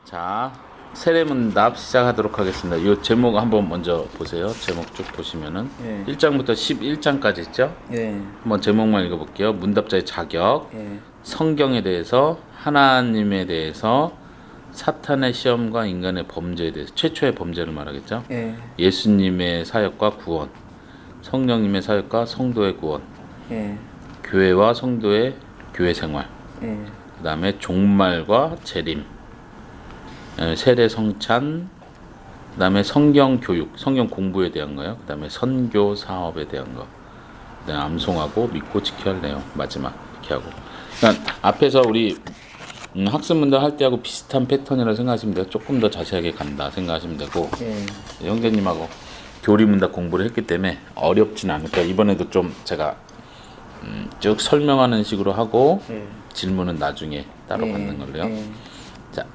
자, 세례문답 시작하도록 하겠습니다. 이 제목 한번 먼저 보세요. 제목 쭉 보시면은 예. 1장부터 11장까지 있죠? 예. 한번 제목만 읽어볼게요. 문답자의 자격, 예. 성경에 대해서, 하나님에 대해서, 사탄의 시험과 인간의 범죄에 대해서, 최초의 범죄를 말하겠죠? 예. 예수님의 사역과 구원, 성령님의 사역과 성도의 구원, 예. 교회와 성도의 교회 생활, 예. 그 다음에 종말과 재림, 세례 성찬, 그 다음에 성경 교육, 성경 공부에 대한 거요. 그 다음에 선교 사업에 대한 거. 그 다음에 암송하고 믿고 지켜야 할 내용. 마지막 이렇게 하고. 그러니까 앞에서 우리 학습 문답 할 때하고 비슷한 패턴이라고 생각하시면 돼요. 조금 더 자세하게 간다 생각하시면 되고. 예. 형제님하고 교리 문답 공부를 했기 때문에 어렵진 않을까. 이번에도 좀 제가 쭉 설명하는 식으로 하고 예. 질문은 나중에 따로 예. 받는 걸로요. 예. 자,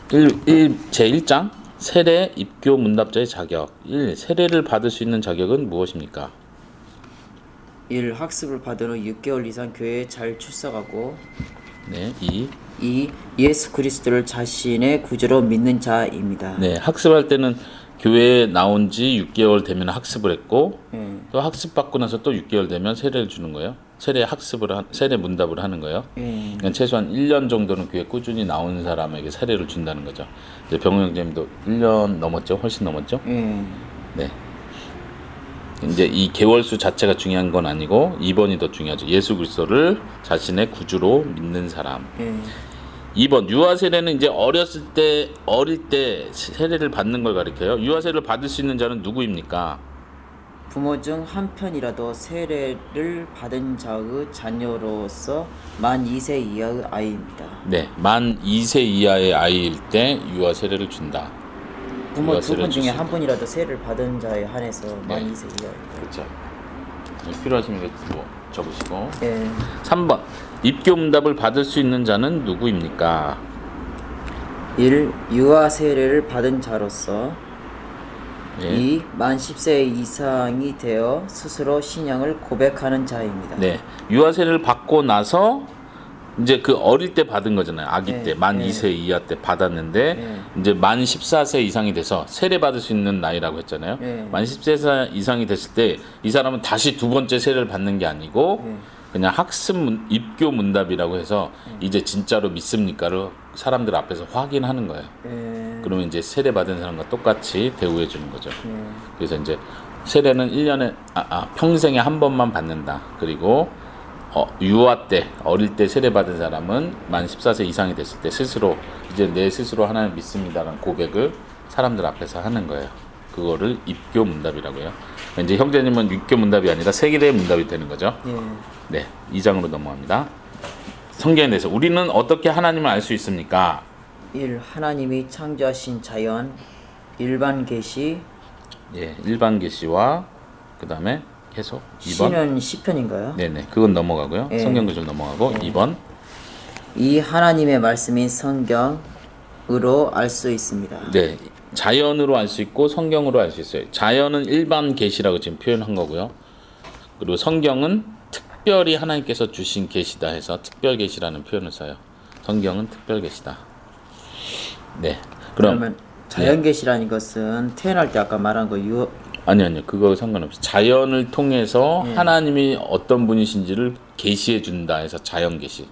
제1장 세례 입교 문답자의 자격. 1. 세례를 받을 수 있는 자격은 무엇입니까? 1. 학습을 받은 후 6개월 이상 교회에 잘 출석하고 네. 2. 2. 예수 그리스도를 자신의 구주로 믿는 자입니다. 네, 학습할 때는 교회에 나온 지 6개월 되면 학습을 했고 예. 또 학습 받고 나서 또 6개월 되면 세례를 주는 거예요. 세례 문답을 하는 거예요. 예. 그러니까 최소한 1년 정도는 교회 꾸준히 나온 사람에게 세례를 준다는 거죠. 이제 병우 형제님도 1년 넘었죠? 훨씬 넘었죠? 예. 네. 이제 이 개월수 자체가 중요한 건 아니고 2번이 더 중요하죠. 예수 그리스도를 자신의 구주로 믿는 사람. 예. 2번 유아 세례는 이제 어릴 때 세례를 받는 걸 가리켜요. 유아 세례를 받을 수 있는 자는 누구입니까? 부모 중 한 편이라도 세례를 받은 자의 자녀로서 만 2세 이하의 아이입니다. 네, 만 2세 이하의 아이일 때 유아 세례를 준다. 부모 유아 두 세례를 분 줄 중에 수 한 있다. 분이라도 세례를 받은 자에 한해서 만 네. 2세 이하입니다. 그렇죠. 필요하시면 이거 뭐 적으시고. 예. 3번 입교 문답을 받을 수 있는 자는 누구입니까? 1. 유아 세례를 받은 자로서 예. 2. 만 10세 이상이 되어 스스로 신앙을 고백하는 자입니다. 네, 유아 세례를 받고 나서 이제 그 어릴 때 받은 거잖아요. 아기 네, 때, 만 네. 2세 이하 때 받았는데 네. 이제 만 14세 이상이 돼서 세례 받을 수 있는 나이라고 했잖아요. 네. 만 10세 이상이 됐을 때 이 사람은 다시 두 번째 세례를 받는 게 아니고 네. 그냥 입교 문답이라고 해서 이제 진짜로 믿습니까를 사람들 앞에서 확인하는 거예요. 예. 그러면 이제 세례 받은 사람과 똑같이 대우해 주는 거죠. 예. 그래서 이제 세례는 1년에 평생에 한 번만 받는다. 그리고 유아 때 어릴 때 세례 받은 사람은 만 14세 이상이 됐을 때 스스로 이제 내 스스로 하나님 믿습니다라는 고백을 사람들 앞에서 하는 거예요. 그거를 입교 문답이라고 해요. 이제 형제님은 입교 문답이 아니라 세례 문답이 되는 거죠. 예. 네, 2장으로 넘어갑니다. 성경에 대해서 우리는 어떻게 하나님을 알 수 있습니까? 1. 하나님이 창조하신 자연 일반 계시 예, 일반 계시와 그 다음에 계속 2번. 시는 시편인가요? 네네, 그건 넘어가고요. 예. 성경 구절 넘어가고 예. 2번. 이 하나님의 말씀인 성경으로 알 수 있습니다. 네, 자연으로 알 수 있고 성경으로 알 수 있어요. 자연은 일반 계시라고 지금 표현한 거고요. 그리고 성경은 특별히 하나님께서 주신 계시다 해서 특별 계시라는 표현을 써요. 성경은 특별 계시다. 네, 그러면 자연 계시라는 것은 태어날 때 아까 말한 거 아니요, 그거 상관없어요. 자연을 통해서 하나님이 어떤 분이신지를 계시해 준다 해서 자연 계시.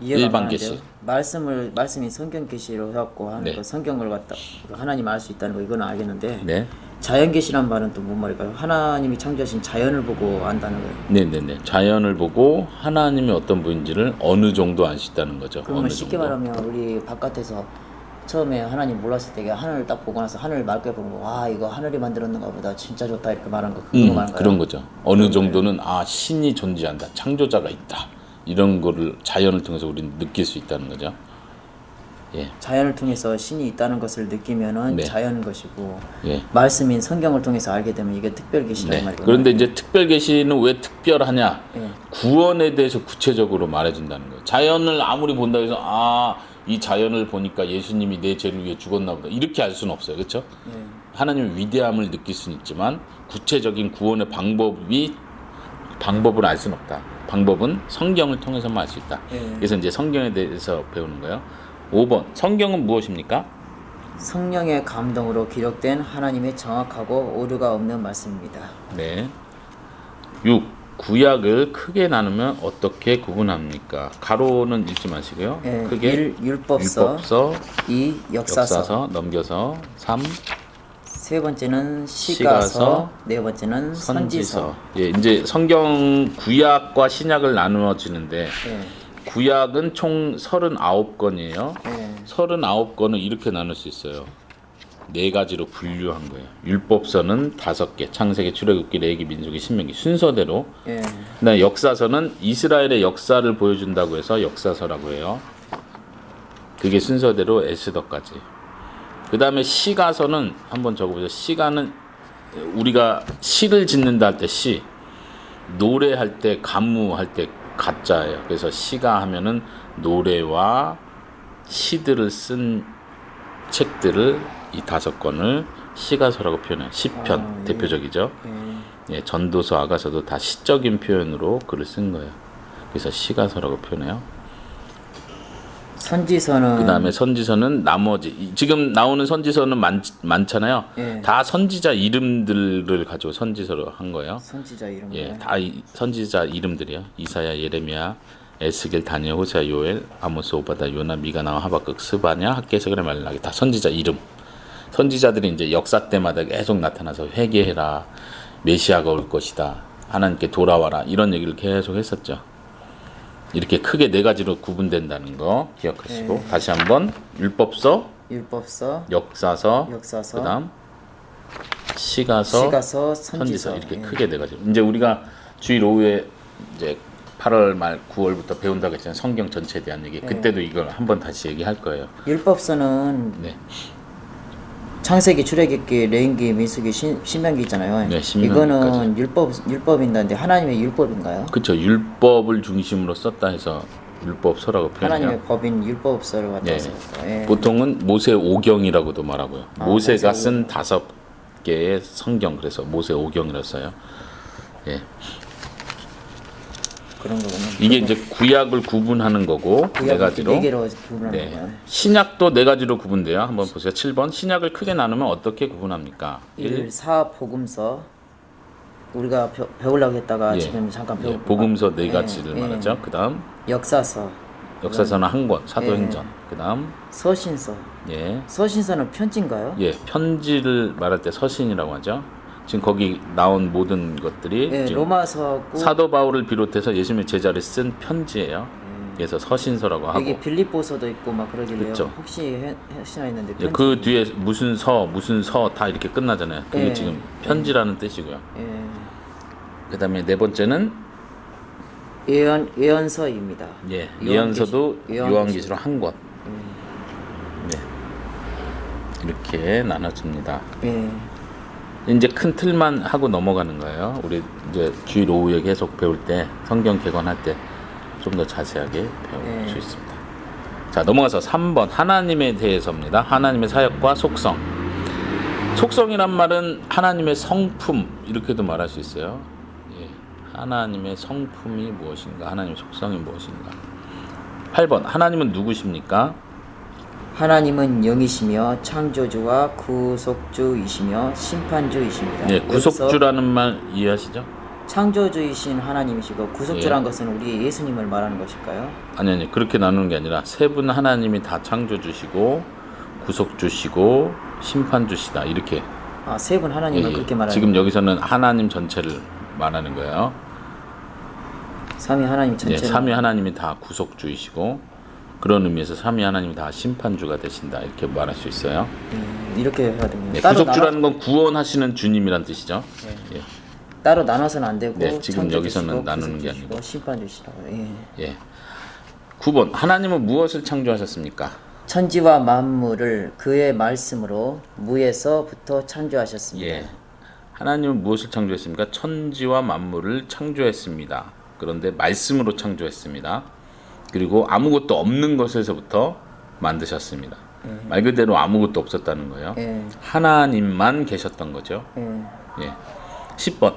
이해가 일반 안 계시. 가는데요. 말씀이 성경 계시로 해갖고 하는 네. 거 성경을 갖다 하나님 알 수 있다는 거 이거는 알겠는데 네, 자연 계시란 말은 또 뭔 말일까요? 하나님이 창조하신 자연을 보고 안다는 거예요. 네네네. 자연을 보고 하나님이 어떤 분인지를 어느 정도 알 수 있다는 거죠. 그러면 어느 쉽게 정도. 말하면 우리 바깥에서 처음에 하나님 몰랐을 때 하늘을 딱 보고 나서 하늘 맑게 보고 와 이거 하늘이 만들었는가 보다 진짜 좋다 이렇게 말한 거 그거 말한 거예요. 그런 거죠. 어느 정도는 신이 존재한다. 창조자가 있다. 이런 거를 자연을 통해서 우리는 느낄 수 있다는 거죠. 예. 자연을 통해서 신이 있다는 것을 느끼면은 네. 자연 것이고 예. 말씀인 성경을 통해서 알게 되면 이게 특별 계시란 네. 말이에요. 그런데 이제 특별 계시는 왜 특별하냐? 예. 구원에 대해서 구체적으로 말해준다는 거예요. 자연을 아무리 본다 해서 이 자연을 보니까 예수님이 내 죄를 위해 죽었나 보다 이렇게 알 수는 없어요. 그렇죠? 예. 하나님의 위대함을 느낄 수는 있지만 구체적인 구원의 방법을 알 수는 없다. 방법은 성경을 통해서만 알 수 있다. 예. 그래서 이제 성경에 대해서 배우는 거예요. 5번 성경은 무엇입니까? 성령의 감동으로 기록된 하나님의 정확하고 오류가 없는 말씀입니다. 네. 6. 구약을 크게 나누면 어떻게 구분합니까? 가로는 읽지 마시고요. 예, 크게 율법서, 2. 역사서, 넘겨서 3. 세 번째는 시가서, 네 번째는 선지서. 예, 이제 성경 구약과 신약을 나누어지는데 예, 구약은 총 39권이에요. 예, 39권을 이렇게 나눌 수 있어요. 네 가지로 분류한 거예요. 율법서는 5개, 창세기, 출애굽기, 레위기, 민수기, 신명기 순서대로. 예, 그다음에 역사서는 이스라엘의 역사를 보여준다고 해서 역사서라고 해요. 그게 순서대로 에스더까지. 그다음에 시가서는 한번 적어보죠. 시가는 우리가 시를 짓는다 할 때 시, 노래할 때 가무할 때 가짜예요. 그래서 시가 하면은 노래와 시들을 쓴 책들을 이 5권을 시가서라고 표현해요. 시편 예. 대표적이죠. 예, 예, 전도서, 아가서도 다 시적인 표현으로 글을 쓴 거예요. 그래서 시가서라고 표현해요. 선지서는 그 다음에 선지서는 나머지 지금 나오는 선지서는 많잖아요. 예. 다 선지자 이름들을 가지고 선지서로 한 거예요. 선지자 이름. 예, 다 선지자 이름들이요. 이사야, 예레미야, 에스겔, 다니엘, 호세아, 요엘, 아모스, 오바다, 요나, 미가, 나와, 하박국, 스바냐, 학개, 스그레, 말라기 다 선지자 이름. 선지자들이 이제 역사 때마다 계속 나타나서 회개해라, 메시아가 올 것이다, 하나님께 돌아와라 이런 얘기를 계속 했었죠. 이렇게 크게 4가지로 구분된다는 거 기억하시고 다시 한번 율법서, 역사서, 그다음 시가서, 선지서 이렇게 크게 4가지. 이제 우리가 주일 오후에 이제 8월 말 9월부터 배운다고 했잖아요. 성경 전체에 대한 얘기. 그때도 이걸 한번 다시 얘기할 거예요. 율법서는 네. 창세기, 출애굽기, 레위기, 민수기, 신명기 있잖아요. 네, 신명기까지. 이거는 율법인데 하나님의 율법인가요? 그렇죠. 율법을 중심으로 썼다 해서 율법서라고 표현해요. 하나님의 법인 율법서를 갖다 네. 서 예. 보통은 모세 오경이라고도 말하고요. 모세가 모세 쓴 5개의 성경, 그래서 모세 오경이라고 써요. 예. 그런 거군요. 이게 이제 구약을 구분하는 거고 4가지로. 4개로 구분하는 네. 거예요. 신약도 4가지로 구분돼요. 한번 보세요. 7번. 신약을 크게 나누면 어떻게 구분합니까? 1. 사복음서. 우리가 배우려고 했다가 예. 지금 잠깐 예, 복음서 4가지를 말하죠. 그다음 역사서. 역사서는 한 권, 사도행전. 그다음 서신서. 예. 서신서는 편지인가요? 예, 편지를 말할 때 서신이라고 하죠. 지금 거기 나온 모든 것들이 예, 지금 로마서고 사도 바울을 비롯해서 예수님의 제자를 쓴 편지예요. 그래서 서신서라고 하고. 여기 빌립보서도 있고 막 그러길래요. 그쵸. 혹시 하시나 했는데 예, 그 뒤에 무슨 서 다 이렇게 끝나잖아요. 그게 예. 지금 편지라는 뜻이고요. 예. 그다음에 4번째는 예언서입니다. 예, 예언서도 요한계시록. 요한계시록 한 권. 네. 이렇게 나눠집니다. 예. 이제 큰 틀만 하고 넘어가는 거예요. 우리 이제 주일 오후에 계속 배울 때 성경 개관할 때 좀 더 자세하게 배울 수 있습니다. 자, 넘어가서 3번 하나님에 대해서입니다. 하나님의 사역과 속성. 속성이란 말은 하나님의 성품 이렇게도 말할 수 있어요. 예. 하나님의 성품이 무엇인가? 하나님의 속성이 무엇인가? 8번 하나님은 누구십니까? 하나님은 영이시며 창조주와 구속주이시며 심판주이십니다. 예, 여기서 구속주라는 말 이해하시죠? 창조주이신 하나님이시고 구속주란 것은 우리 예수님을 말하는 것일까요? 아니 그렇게 나누는 게 아니라 세 분 하나님이 다 창조주시고 구속주시고 심판주시다 이렇게. 세 분 하나님을 그렇게 말하는 지금 여기서는 하나님 전체를 말하는 거예요. 삼위 하나님 예, 전체를 삼위 하나님이 다 구속주이시고 그런 의미에서 삼위 하나님이 다 심판주가 되신다 이렇게 말할 수 있어요. 이렇게 해야 됩니다. 네, 구속주라는 건 구원하시는 주님이란 뜻이죠. 예. 따로 나눠서는 안 되고 네, 지금 창조주시고 여기서는 나누는 게 구속주시고 아니고. 심판주시라고. 예. 9번 하나님은 무엇을 창조하셨습니까? 천지와 만물을 그의 말씀으로 무에서부터 창조하셨습니다. 예. 하나님은 무엇을 창조했습니까? 천지와 만물을 창조했습니다. 그런데 말씀으로 창조했습니다. 그리고 아무것도 없는 것에서부터 만드셨습니다. 말 그대로 아무것도 없었다는 거예요. 하나님만 계셨던 거죠. 예. 10번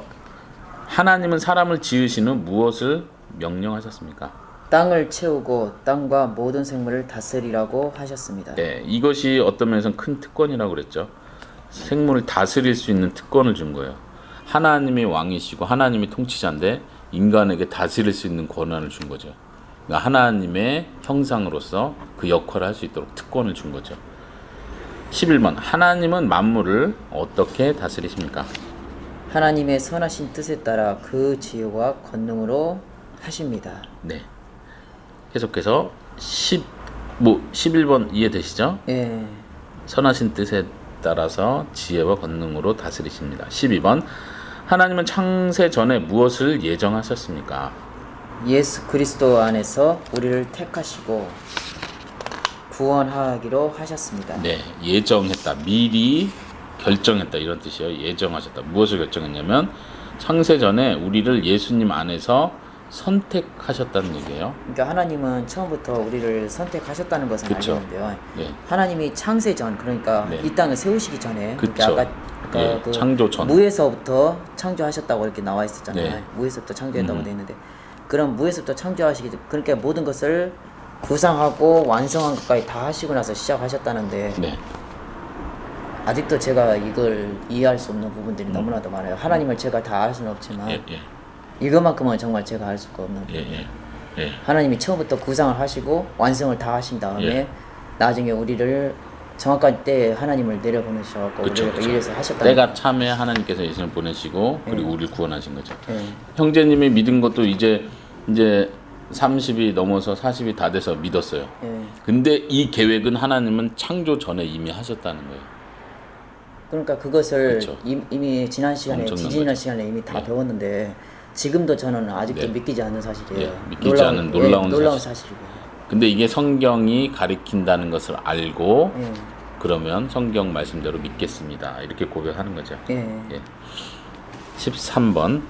하나님은 사람을 지으신 후 무엇을 명령하셨습니까? 땅을 채우고 땅과 모든 생물을 다스리라고 하셨습니다. 네, 이것이 어떤 면에서는 큰 특권이라고 그랬죠. 생물을 다스릴 수 있는 특권을 준 거예요. 하나님이 왕이시고 하나님이 통치자인데 인간에게 다스릴 수 있는 권한을 준 거죠. 그러니까 하나님의 형상으로서 그 역할을 할 수 있도록 특권을 준 거죠. 11번 하나님은 만물을 어떻게 다스리십니까? 하나님의 선하신 뜻에 따라 그 지혜와 권능으로 하십니다. 네. 계속해서 11번 이해되시죠? 예. 선하신 뜻에 따라서 지혜와 권능으로 다스리십니다. 12번 하나님은 창세 전에 무엇을 예정하셨습니까? 예수 그리스도 안에서 우리를 택하시고 구원하기로 하셨습니다. 네, 예정했다. 미리 결정했다 이런 뜻이에요. 예정하셨다. 무엇을 결정했냐면 창세 전에 우리를 예수님 안에서 선택하셨다는 얘기예요. 그러니까 하나님은 처음부터 우리를 선택하셨다는 것은 그쵸. 알겠는데요. 네. 하나님이 창세 전 그러니까 네. 이 땅을 세우시기 전에 그쵸. 그러니까 아까 예, 그 창조 전. 무에서부터 창조하셨다고 이렇게 나와 있었잖아요. 네. 무에서부터 창조했다고 돼 있는데 그럼 무에서부터 창조하시기 그러니까 모든 것을 구상하고 완성한 것까지 다 하시고 나서 시작하셨다는데 네. 아직도 제가 이걸 이해할 수 없는 부분들이 너무나도 많아요. 하나님을 제가 다 알 수는 없지만 예, 예. 이것만큼은 정말 제가 알 수가 없는 예, 부분이에요. 예. 예. 하나님이 처음부터 구상을 하시고 완성을 다 하신 다음에 예. 나중에 우리를 정확한 때에 하나님을 내려보내셔서 그쵸, 우리를 그쵸. 이래서 하셨다. 때가 참에 하나님께서 예수님을 보내시고 그리고 우리를 구원하신 거죠. 예. 형제님이 믿은 것도 이제 30이 넘어서 40이 다 돼서 믿었어요. 예. 근데 이 계획은 하나님은 창조 전에 이미 하셨다는 거예요. 그러니까 그것을 그쵸. 이미 지난 시간에 엄청난 지지난 거죠. 시간에 이미 다 예. 배웠는데 지금도 저는 아직도 네. 믿기지 않는 사실이에요. 예, 믿기지 않은 놀라운 사실이고. 근데 이게 성경이 가리킨다는 것을 알고 예. 그러면 성경 말씀대로 믿겠습니다. 이렇게 고백하는 거죠. 예. 예. 13번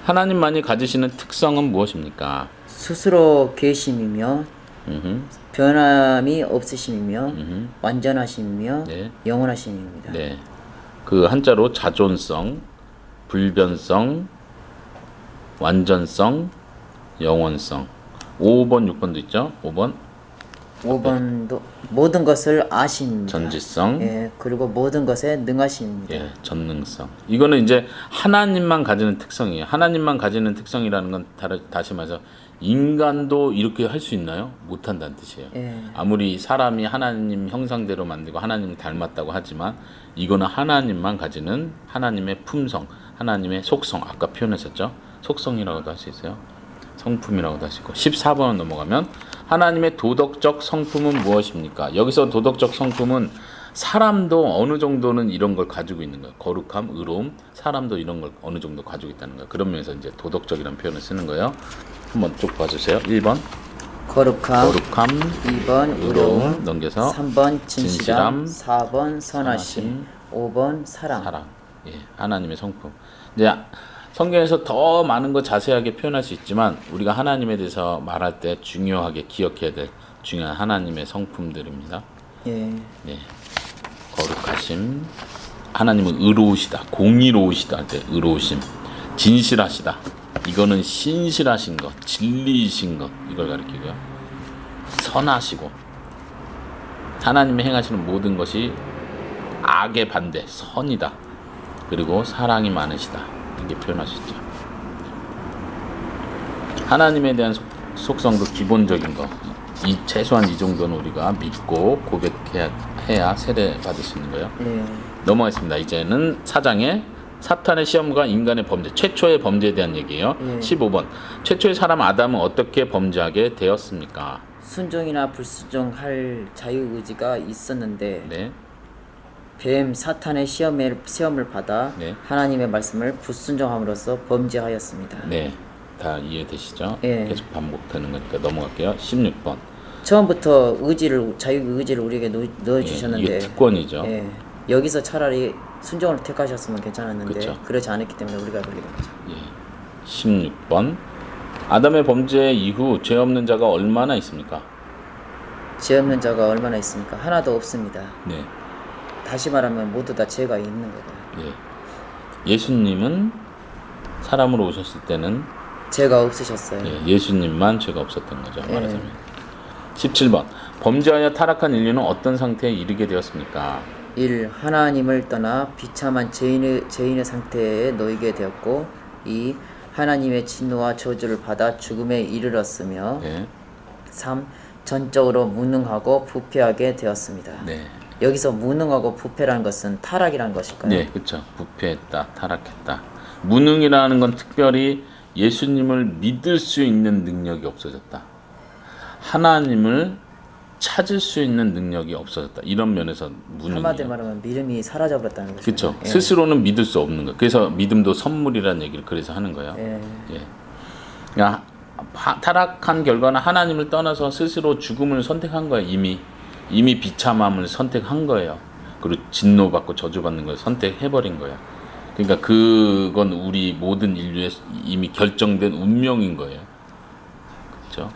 하나님만이 가지시는 특성은 무엇입니까? 스스로 계심이며 음흠. 변함이 없으심이며 음흠. 완전하심이며 네. 영원하심입니다. 네. 그 한자로 자존성, 불변성, 완전성, 영원성. 5번, 6번도 있죠? 5번 5번도 모든 것을 아십니다. 전지성, 예, 그리고 모든 것에 능하십니다. 예, 전능성. 이거는 이제 하나님만 가지는 특성이에요. 하나님만 가지는 특성이라는 건 다시 말해서 인간도 이렇게 할 수 있나요? 못한다는 뜻이에요. 예. 아무리 사람이 하나님 형상대로 만들고 하나님을 닮았다고 하지만 이거는 하나님만 가지는 하나님의 품성, 하나님의 속성. 아까 표현했었죠? 속성이라고도 할 수 있어요. 성품이라고도 할 수 있고. 14번 넘어가면 하나님의 도덕적 성품은 무엇입니까? 여기서 도덕적 성품은 사람도 어느 정도는 이런 걸 가지고 있는 거예요. 거룩함, 의로움, 사람도 이런 걸 어느 정도 가지고 있다는 거예요. 그런 면에서 이제 도덕적이라는 표현을 쓰는 거예요. 한번 쭉 봐주세요. 1번 거룩함, 거룩함, 2번 의로움, 넘겨서 3번 진실함, 진실함, 4번 선하심, 5번 사랑. 사랑. 예, 하나님의 성품. 이제 성경에서 더 많은 거 자세하게 표현할 수 있지만 우리가 하나님에 대해서 말할 때 중요하게 기억해야 될 중요한 하나님의 성품들입니다. 예. 예. 거룩하심, 하나님은 의로우시다, 공의로우시다 할 때 의로우심, 진실하시다. 이거는 신실하신 것, 진리이신 것 이걸 가리키고요. 선하시고 하나님이 행하시는 모든 것이 악의 반대, 선이다. 그리고 사랑이 많으시다. 이렇게 표현할 수 있죠. 하나님에 대한 속성도 기본적인 거. 최소한 이 정도는 우리가 믿고 고백해야 세례 받을 수 있는 거예요. 예. 넘어가겠습니다. 이제는 4장에 사탄의 시험과 인간의 범죄, 최초의 범죄에 대한 얘기예요. 15번. 최초의 사람 아담은 어떻게 범죄하게 되었습니까? 순종이나 불순종할 자유의지가 있었는데 네. 뱀 사탄의 시험을 받아 네. 하나님의 말씀을 불순종함으로써 범죄하였습니다. 네. 다 이해되시죠? 예. 계속 반복되는 거니까 넘어갈게요. 16번. 처음부터 자유의지를 우리에게 넣어주셨는데 이게 특권이죠. 예. 여기서 차라리 순종을 택하셨으면 괜찮았는데 그쵸. 그렇지 않았기 때문에 우리가 그렇게 된 거죠. 예. 16번. 아담의 범죄 이후 죄 없는 자가 얼마나 있습니까? 죄 없는 자가 얼마나 있습니까? 하나도 없습니다. 네. 다시 말하면 모두 다 죄가 있는 거다. 예. 예수님은 사람으로 오셨을 때는 죄가 없으셨어요. 예, 예수님만 죄가 없었던 거죠. 말하자면. 17번. 범죄하여 타락한 인류는 어떤 상태에 이르게 되었습니까? 1. 하나님을 떠나 비참한 죄인의 상태에 놓이게 되었고 2. 하나님의 진노와 저주를 받아 죽음에 이르렀으며 네. 3. 전적으로 무능하고 부패하게 되었습니다. 네. 여기서 무능하고 부패라는 것은 타락이라는 것일까요? 네, 그렇죠. 부패했다, 타락했다. 무능이라는 건 특별히 예수님을 믿을 수 있는 능력이 없어졌다. 하나님을 찾을 수 있는 능력이 없어졌다. 이런 면에서 무능이에요. 한마디로 말하면 믿음이 사라져버렸다는 것이죠. 그렇죠. 스스로는 믿을 수 없는 거. 그래서 믿음도 선물이라는 얘기를 그래서 하는 거예요. 예. 그러니까 타락한 결과는 하나님을 떠나서 스스로 죽음을 선택한 거예요. 이미 비참함을 선택한 거예요. 그리고 진노받고 저주받는 걸 선택해버린 거예요. 그러니까 그건 우리 모든 인류의 이미 결정된 운명인 거예요. 그렇죠?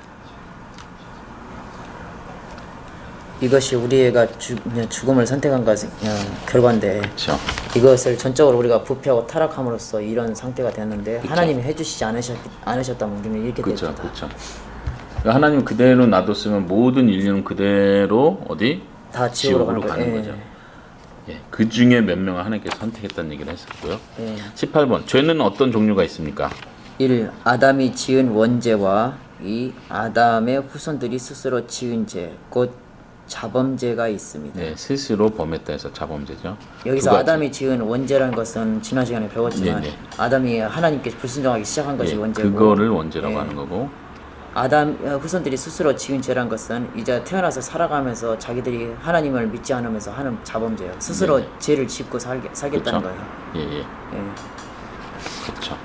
이것이 우리가 죽음을 선택한 결과인데 그렇죠. 이것을 전적으로 우리가 부패하고 타락함으로써 이런 상태가 되었는데 그쵸. 하나님이 해주시지 않으셨다면 우리는 이렇게 그렇죠. 됩니다. 그렇죠. 그러니까 하나님 그대로 놔뒀으면 모든 인류는 그대로 어디? 다 지옥으로 가는 거죠. 예, 그 중에 몇 명을 하나님께서 선택했다는 얘기를 했었고요. 18번. 죄는 어떤 종류가 있습니까? 1. 아담이 지은 원죄와 2. 아담의 후손들이 스스로 지은 죄, 곧 자범죄가 있습니다. 네, 스스로 범했다 해서 자범죄죠. 여기서 두 가지. 아담이 지은 원죄라는 것은 지난 시간에 배웠지만 네, 네. 아담이 하나님께 불순종하기 시작한 것이 예, 원죄고 그거를 원죄라고 예. 하는 거고. 아담 후손들이 스스로 지은 죄란 것은 이제 태어나서 살아가면서 자기들이 하나님을 믿지 않으면서 하는 자범죄예요. 스스로 네. 죄를 짓고 살겠다는 그쵸? 거예요. 예. 예. 그렇죠.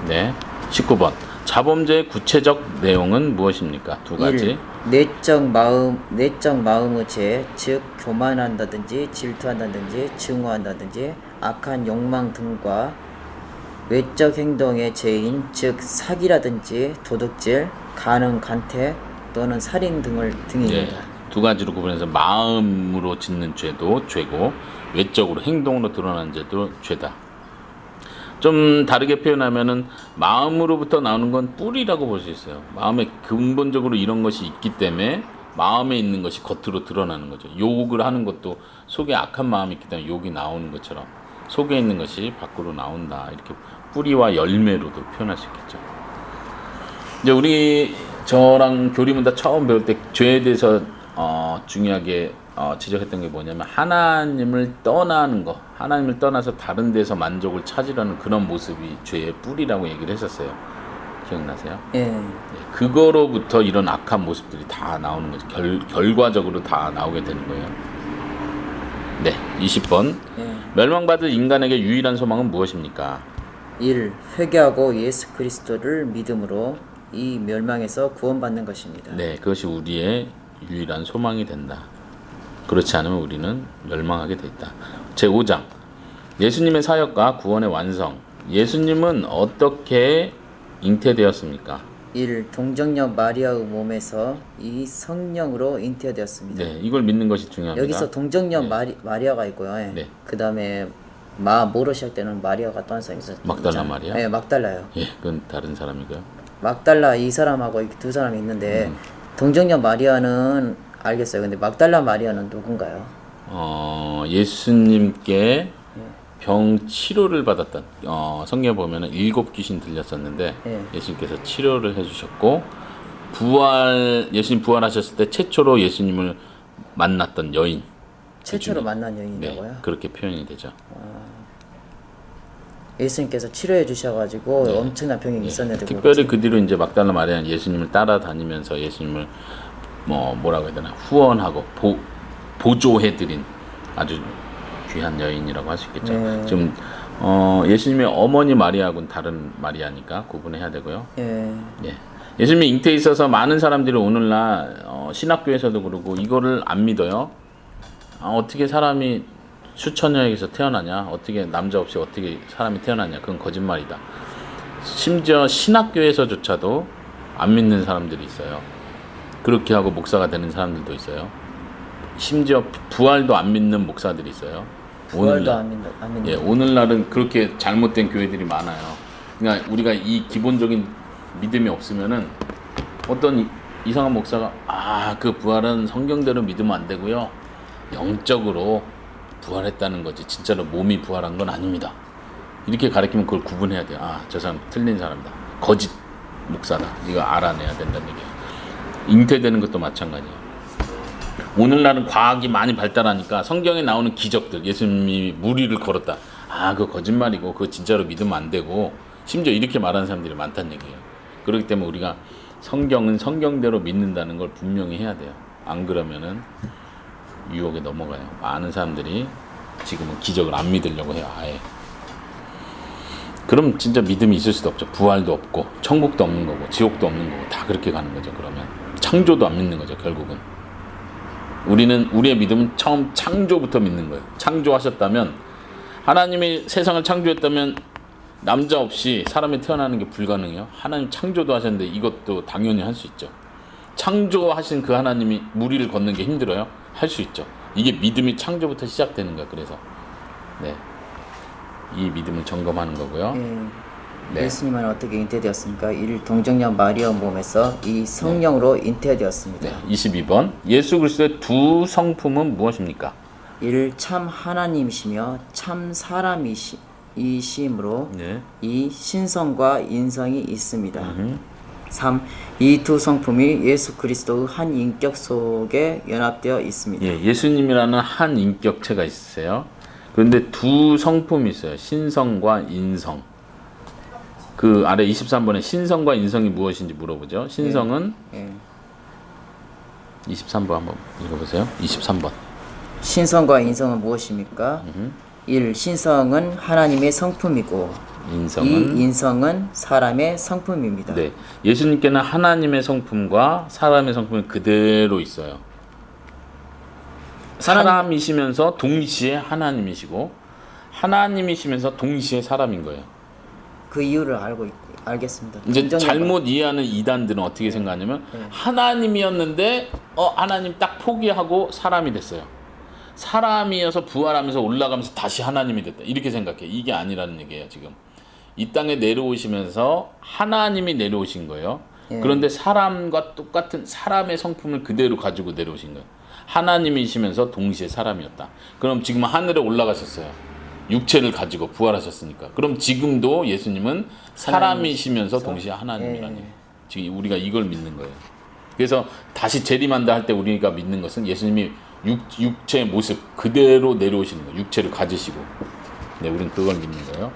네. 19번. 자범죄의 구체적 내용은 무엇입니까? 두 가지. 1. 내적 마음의 죄, 즉 교만한다든지 질투한다든지 증오한다든지 악한 욕망 등과 외적 행동의 죄인, 즉 사기라든지 도둑질, 간음, 간택 또는 살인 등입니다. 예. 두 가지로 구분해서 마음으로 짓는 죄도 죄고 외적으로 행동으로 드러나는 죄도 죄다. 좀 다르게 표현하면은 마음으로부터 나오는 건 뿌리라고 볼 수 있어요. 마음에 근본적으로 이런 것이 있기 때문에 마음에 있는 것이 겉으로 드러나는 거죠. 욕을 하는 것도 속에 악한 마음이 있기 때문에 욕이 나오는 것처럼 속에 있는 것이 밖으로 나온다. 이렇게 뿌리와 열매로도 표현할 수 있겠죠. 이제 저랑 교리문답 처음 배울 때 죄에 대해서 중요하게 지적했던 게 뭐냐면 하나님을 떠나는 거, 하나님을 떠나서 다른 데서 만족을 찾으려는 그런 모습이 죄의 뿌리라고 얘기를 했었어요. 기억나세요? 예. 그거로부터 이런 악한 모습들이 다 나오는 거죠. 결과적으로 다 나오게 되는 거예요. 네, 20번. 예. 멸망받을 인간에게 유일한 소망은 무엇입니까? 1. 회개하고 예수 그리스도를 믿음으로 이 멸망에서 구원받는 것입니다. 네, 그것이 우리의 유일한 소망이 된다. 그렇지 않으면 우리는 멸망하게 돼 있다. 제5장. 예수님의 사역과 구원의 완성. 예수님은 어떻게 잉태되었습니까? 1. 동정녀 마리아의 몸에서 이 성령으로 잉태되었습니다. 네, 이걸 믿는 것이 중요합니다. 여기서 동정녀 네. 마리아가 있고요. 예. 네. 그 다음에 뭐로 시작되는 마리아가 또 한 사람 있었죠. 막달라 마리아? 네, 막달라요. 예, 그건 다른 사람이고요. 막달라 이 사람하고 이렇게 두 사람이 있는데 동정녀 마리아는 알겠어요. 근데 막달라 마리아는 누군가요? 예수님께 병 치료를 받았던 성경에 보면은 7 귀신 들렸었는데 예. 예수님께서 치료를 해주셨고 예수님 부활하셨을 때 최초로 예수님을 만났던 여인. 최초로 그중에- 만난 네, 여인이라고요? 그렇게 표현이 되죠. 예수님께서 치료해 주셔가지고 네. 엄청난 병이 있었는데 특별히 그 뒤로 이제 막달라 마리아는 예수님을 따라다니면서 예수님을 뭐라고 해야 되나 후원하고 보조해드린 아주 귀한 여인이라고 할 수 있겠죠. 네. 지금 예수님의 어머니 마리아하고는 다른 마리아니까 구분해야 되고요. 예. 예. 예수님이 잉태에 있어서 많은 사람들이 오늘날 신학교에서도 그러고 이거를 안 믿어요. 어떻게 사람이 수천여에게서 태어나냐? 어떻게 남자 없이 어떻게 사람이 태어나냐? 그건 거짓말이다. 심지어 신학교에서조차도 안 믿는 사람들이 있어요. 그렇게 하고 목사가 되는 사람들도 있어요. 심지어 부활도 안 믿는 목사들이 있어요. 부활도 안 믿는. 예, 오늘날은 그렇게 잘못된 교회들이 많아요. 그러니까 우리가 이 기본적인 믿음이 없으면은 어떤 이상한 목사가 그 부활은 성경대로 믿으면 안 되고요. 영적으로 부활했다는 거지 진짜로 몸이 부활한 건 아닙니다. 이렇게 가르치면 그걸 구분해야 돼요. 저 사람 틀린 사람이다. 거짓 목사다. 이거 알아내야 된다는 얘기예요. 잉태되는 것도 마찬가지예요. 오늘날은 과학이 많이 발달하니까 성경에 나오는 기적들, 예수님이 무리를 걸었다. 그거 거짓말이고 그거 진짜로 믿으면 안 되고 심지어 이렇게 말하는 사람들이 많다는 얘기예요. 그렇기 때문에 우리가 성경은 성경대로 믿는다는 걸 분명히 해야 돼요. 안 그러면은 유혹에 넘어가요. 많은 사람들이 지금은 기적을 안 믿으려고 해요. 아예. 그럼 진짜 믿음이 있을 수도 없죠. 부활도 없고 천국도 없는 거고 지옥도 없는 거고 다 그렇게 가는 거죠. 그러면 창조도 안 믿는 거죠. 결국은 우리의 믿음은 처음 창조부터 믿는 거예요. 창조하셨다면 하나님이 세상을 창조했다면 남자 없이 사람이 태어나는 게 불가능해요. 하나님 창조도 하셨는데 이것도 당연히 할 수 있죠. 창조하신 그 하나님이 무리를 걷는 게 힘들어요? 할 수 있죠. 이게 믿음이 창조부터 시작되는 거예요. 그래서 이 믿음을 점검하는 거고요. 예수님은 어떻게 잉태되었습니까? 1. 동정녀 마리아 몸에서 이 성령으로 잉태되었습니다. 22번 예수 그리스도의 두 성품은 무엇입니까? 1. 참 하나님이시며 참 사람이심으로 이 신성과 인성이 있습니다. 3. 이 두 성품이 예수 그리스도의 한 인격 속에 연합되어 있습니다. 예수님이라는 한 인격체가 있으세요. 그런데 두 성품이 있어요. 신성과 인성. 그 아래 23번에 신성과 인성이 무엇인지 물어보죠. 신성은 23번 한번 읽어보세요. 23번. 신성과 인성은 무엇입니까? 1. 신성은 하나님의 성품이고 인성은 2. 인성은 사람의 성품입니다. 예수님께는 하나님의 성품과 사람의 성품이 그대로 있어요. 사람이시면서 동시에 하나님이시고 하나님이시면서 동시에 사람인 거예요. 그 이유를 알겠습니다. 이제 잘못 이해하는 이단들은 어떻게 생각하냐면 하나님이었는데 하나님 딱 포기하고 사람이 됐어요. 사람이어서 부활하면서 올라가면서 다시 하나님이 됐다. 이렇게 생각해. 이게 아니라는 얘기예요. 지금 이 땅에 내려오시면서 하나님이 내려오신 거예요. 그런데 사람과 똑같은 사람의 성품을 그대로 가지고 내려오신 거예요. 하나님이시면서 동시에 사람이었다. 그럼 지금 하늘에 올라가셨어요. 육체를 가지고 부활하셨으니까. 그럼 지금도 예수님은 사람이시면서 동시에 하나님이라는 얘기예요. 지금 우리가 이걸 믿는 거예요. 그래서 다시 재림한다 할 때 우리가 믿는 것은 예수님이 육체의 모습 그대로 내려오시는 거예요. 육체를 가지시고. 우리는 그걸 믿는 거예요.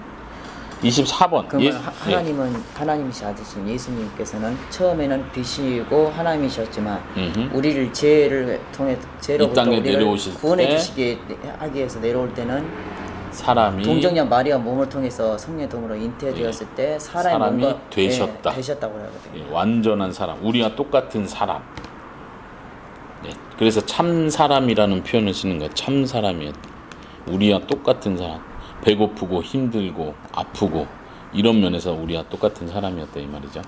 24번. 그러면 하나님이시 아저씨 예수님께서는 처음에는 빛이고 하나님이셨지만 우리를 죄로부터 우리를 구원해 주시게 하기 위해서 내려올 때는 사람이 동정녀 마리아 몸을 통해서 성령의 도움으로 잉태되었을 때 사람이 되셨다고 하거든요. 완전한 사람, 우리와 똑같은 사람. 그래서 참 사람이라는 표현을 쓰는 거예요. 참 사람이에요. 우리와 똑같은 사람. 배고프고 힘들고 아프고 이런 면에서 우리와 똑같은 사람이었다 이 말이죠.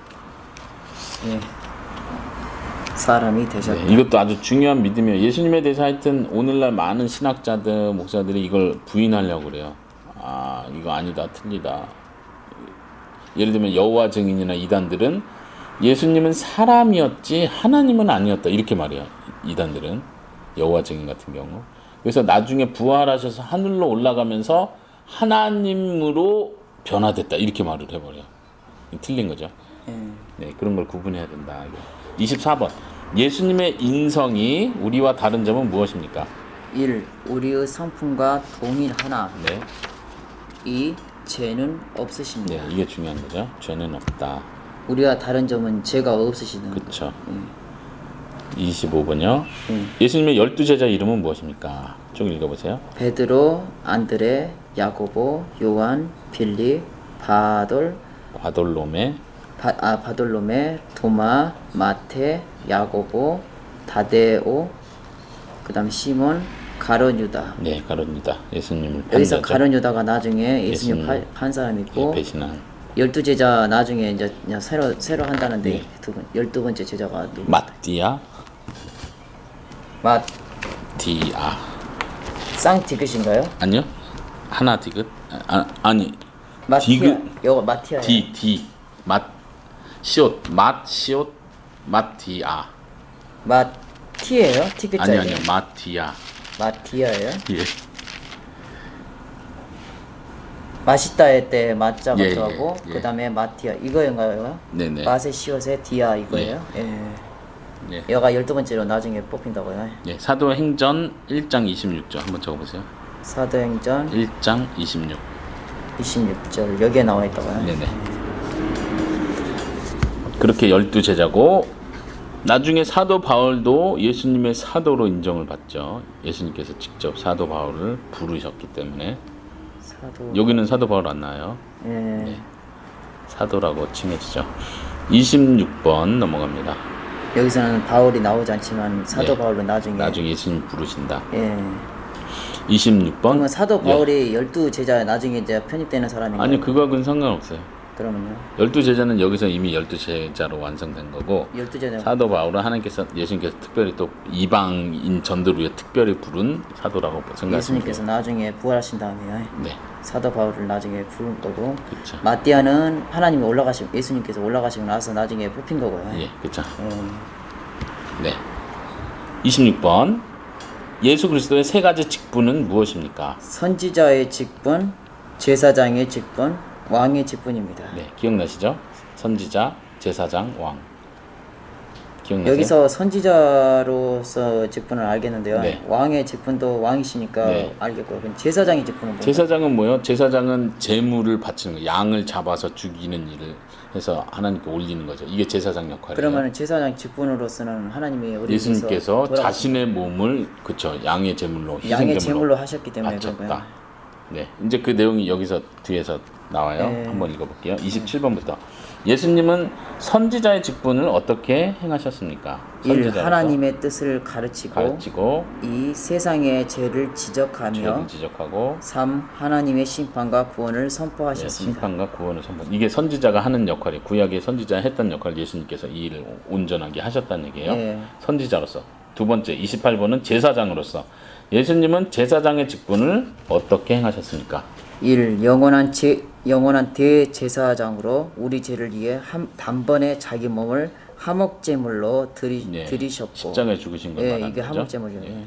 사람이 되셨다. 이것도 아주 중요한 믿음이에요. 예수님에 대해서 하여튼 오늘날 많은 신학자들, 목사들이 이걸 부인하려고 그래요. 이거 아니다, 틀리다. 예를 들면 여호와 증인이나 이단들은 예수님은 사람이었지 하나님은 아니었다 이렇게 말해요. 이단들은 여호와 증인 같은 경우. 그래서 나중에 부활하셔서 하늘로 올라가면서 하나님으로 변화됐다 이렇게 말을 해버려요. 틀린 거죠. 그런 걸 구분해야 된다. 24번 예수님의 인성이 우리와 다른 점은 무엇입니까? 1. 우리의 성품과 동일하나 2. 죄는 없으십니다. 이게 중요한 거죠. 죄는 없다. 우리와 다른 점은 죄가 없으시는 그렇죠. 25번요. 예수님의 12제자 이름은 무엇입니까? 쭉 읽어보세요. 베드로, 안드레, 야고보, 요한, 빌립, 바돌로메, 도마, 마테, 야고보, 다데오, 그다음 시몬, 가룟 유다. 가룟 유다. 예수님을 여기서 가룟 유다가 나중에 예수님 판 사람이고 배신한 12제자 나중에 이제 새로 한다는데 12번째 제자가 누구? 마띠아. 쌍디귿인가요? 아니요. 하나 디귿. 아니. 마티아. 디귿. 요거 마티아예요. D 맛 시옷 맛 시옷 마티아. 마티예요? T 글자예요. 아니요 마티아. 마티아예요? 예. 맛있다의 때 맛자 예, 먼저하고 예. 그다음에 마티아 이거인가요? 네네. 맛의 시옷의 디아 이거예요? 예. 예. 여가 12번째로 나중에 뽑힌다고요. 예. 사도행전 1장 26절 한번 적어보세요. 사도행전 1장 26. 26절 여기에 나와 있다고요. 네네. 그렇게 12제자고 나중에 사도 바울도 예수님의 사도로 인정을 받죠. 예수님께서 직접 사도 바울을 부르셨기 때문에. 사도 여기는 사도 바울 안 나와요. 예. 네. 사도라고 칭해지죠. 26번 넘어갑니다. 여기서는 바울이 나오지 않지만 사도 네. 바울은 나중에 예수님 부르신다. 예. 26번. 그러면 사도 바울이 12제자 나중에 이제 편입되는 사람인가요? 아니요, 그거하고는 상관없어요. 그러면요. 12제자는 여기서 이미 12제자로 완성된 거고 12제자 사도 바울은 하나님께서 예수님께서 특별히 또 이방인 전도를 위해 특별히 부른 사도라고 생각하시면 예수님께서 돼요. 나중에 부활하신 다음에 네, 사도 바울을 나중에 부른 거고 그렇죠. 마띠아는 하나님이 올라가시고 예수님께서 올라가시고 나서 나중에 뽑힌 거고요. 예, 그렇죠. 예. 네. 26번. 예수 그리스도의 세 가지 직분은 무엇입니까? 선지자의 직분, 제사장의 직분, 왕의 직분입니다. 네, 기억나시죠? 선지자, 제사장, 왕. 기억나세요? 여기서 선지자로서 직분을 알겠는데요. 네. 왕의 직분도 왕이시니까 네. 알겠고요. 그럼 제사장의 직분은 뭐예요? 제사장은 뭐예요? 제사장은 제물을 바치는 거, 양을 잡아서 죽이는 일을 해서 하나님께 올리는 거죠. 이게 제사장 역할이에요. 그러면 제사장 직분으로서는 하나님이 우리 예수님께서 자신의 몸을 그쵸 양의 제물로 양의 희생제물로 제물로 하셨기 때문에 그런 바쳤다. 거예요. 네, 이제 그 내용이 여기서 뒤에서 나와요. 네. 한번 읽어볼게요. 27번부터 예수님은 선지자의 직분을 어떻게 행하셨습니까? 1. 선지자로서 하나님의 뜻을 가르치고 2. 세상의 죄를 지적하며 죄를 지적하고 3. 하나님의 심판과 구원을 네, 선포하셨습니다. 심판과 구원을 선포. 이게 선지자가 하는 역할이에요. 구약의 선지자가 했던 역할을 예수님께서 이 일을 온전하게 하셨다는 얘기예요. 네. 선지자로서. 두 번째 28번은 제사장으로서 예수님은 제사장의 직분을 어떻게 행하셨습니까? 1. 영원한 대제사장으로 우리 죄를 위해 단번에 자기 몸을 화목제물로 네, 드리셨고 십자가에 죽으신 걸 말하는 이게 거죠. 화목제물이에요. 예.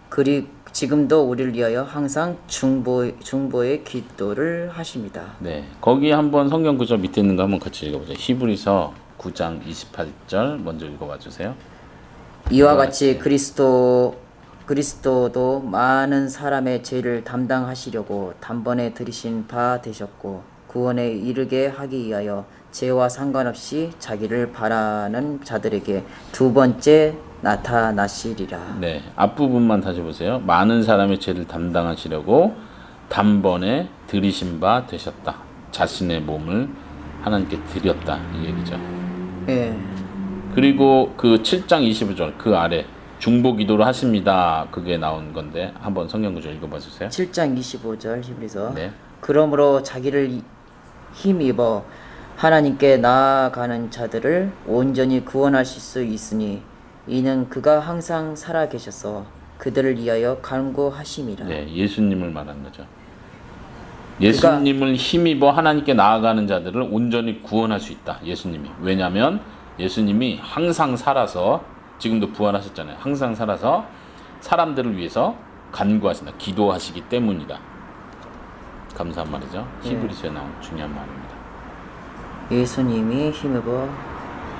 그리고 지금도 우리를 위하여 항상 중보의 기도를 하십니다. 네, 거기 한번 성경 구절 밑에 있는 거 한번 같이 읽어보세요. 히브리서 9장 28절 먼저 읽어봐 주세요. 이와 같이 그리스도도 많은 사람의 죄를 담당하시려고 단번에 들이신 바 되셨고 구원에 이르게 하기 위하여 죄와 상관없이 자기를 바라는 자들에게 두 번째 나타나시리라. 네, 앞부분만 다시 보세요. 많은 사람의 죄를 담당하시려고 단번에 들이신 바 되셨다. 자신의 몸을 하나님께 드렸다 이 얘기죠. 예. 그리고 그 7장 25절 그 아래 중보 기도를 하십니다. 그게 나온 건데 한번 성경 구절 읽어봐 주세요. 7장 25절 히브리서 네. 그러므로 자기를 힘입어 하나님께 나아가는 자들을 온전히 구원하실 수 있으니 이는 그가 항상 살아 계셔서 그들을 위하여 간구하심이라. 네, 예수님을 말하는 거죠. 예수님을 힘입어 하나님께 나아가는 자들을 온전히 구원할 수 있다. 예수님이. 왜냐하면 예수님이 항상 살아서 지금도 부활하셨잖아요. 항상 살아서 사람들을 위해서 간구하신다. 기도하시기 때문이다. 감사한 말이죠. 히브리서에 나온 중요한 말입니다. 예수님이 힘입어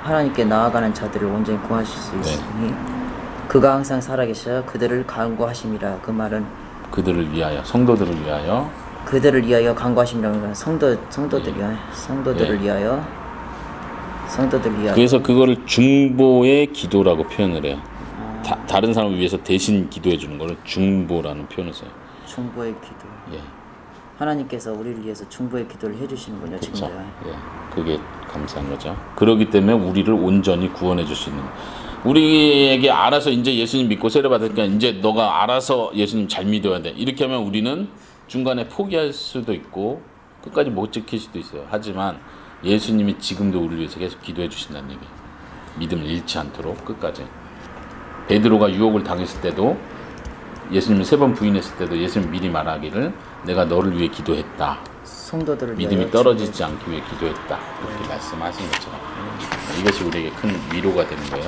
하나님께 나아가는 자들을 온전히 구하실 수 있으니 그가 항상 살아계셔 그들을 간구하심이라. 그 말은 그들을 위하여, 성도들을 위하여. 그들을 위하여 간구하심이라는 건 성도들을 위하여 그래서 그거를 중보의 기도라고 표현을 해요. 다른 사람을 위해서 대신 기도해 주는 거를 중보라는 표현을 써요. 중보의 기도. 예. 하나님께서 우리를 위해서 중보의 기도를 해주시는군요. 그렇죠. 지금요. 예. 그게 감사한 거죠. 그렇기 때문에 우리를 온전히 구원해 줄 수 있는 우리에게 알아서 이제 예수님 믿고 세례받으니까 이제 너가 알아서 예수님 잘 믿어야 돼. 이렇게 하면 우리는 중간에 포기할 수도 있고 끝까지 못 지킬 수도 있어요. 하지만 예수님이 지금도 우리를 위해서 계속 기도해 주신다는 얘기. 믿음을 잃지 않도록 끝까지. 베드로가 유혹을 당했을 때도 예수님이 3번 부인했을 때도 예수님 미리 말하기를 내가 너를 위해 기도했다. 성도들을 믿음이 위하여 떨어지지 않기 위해 기도했다. 이렇게 말씀하신 것처럼 이것이 우리에게 큰 위로가 되는 거예요.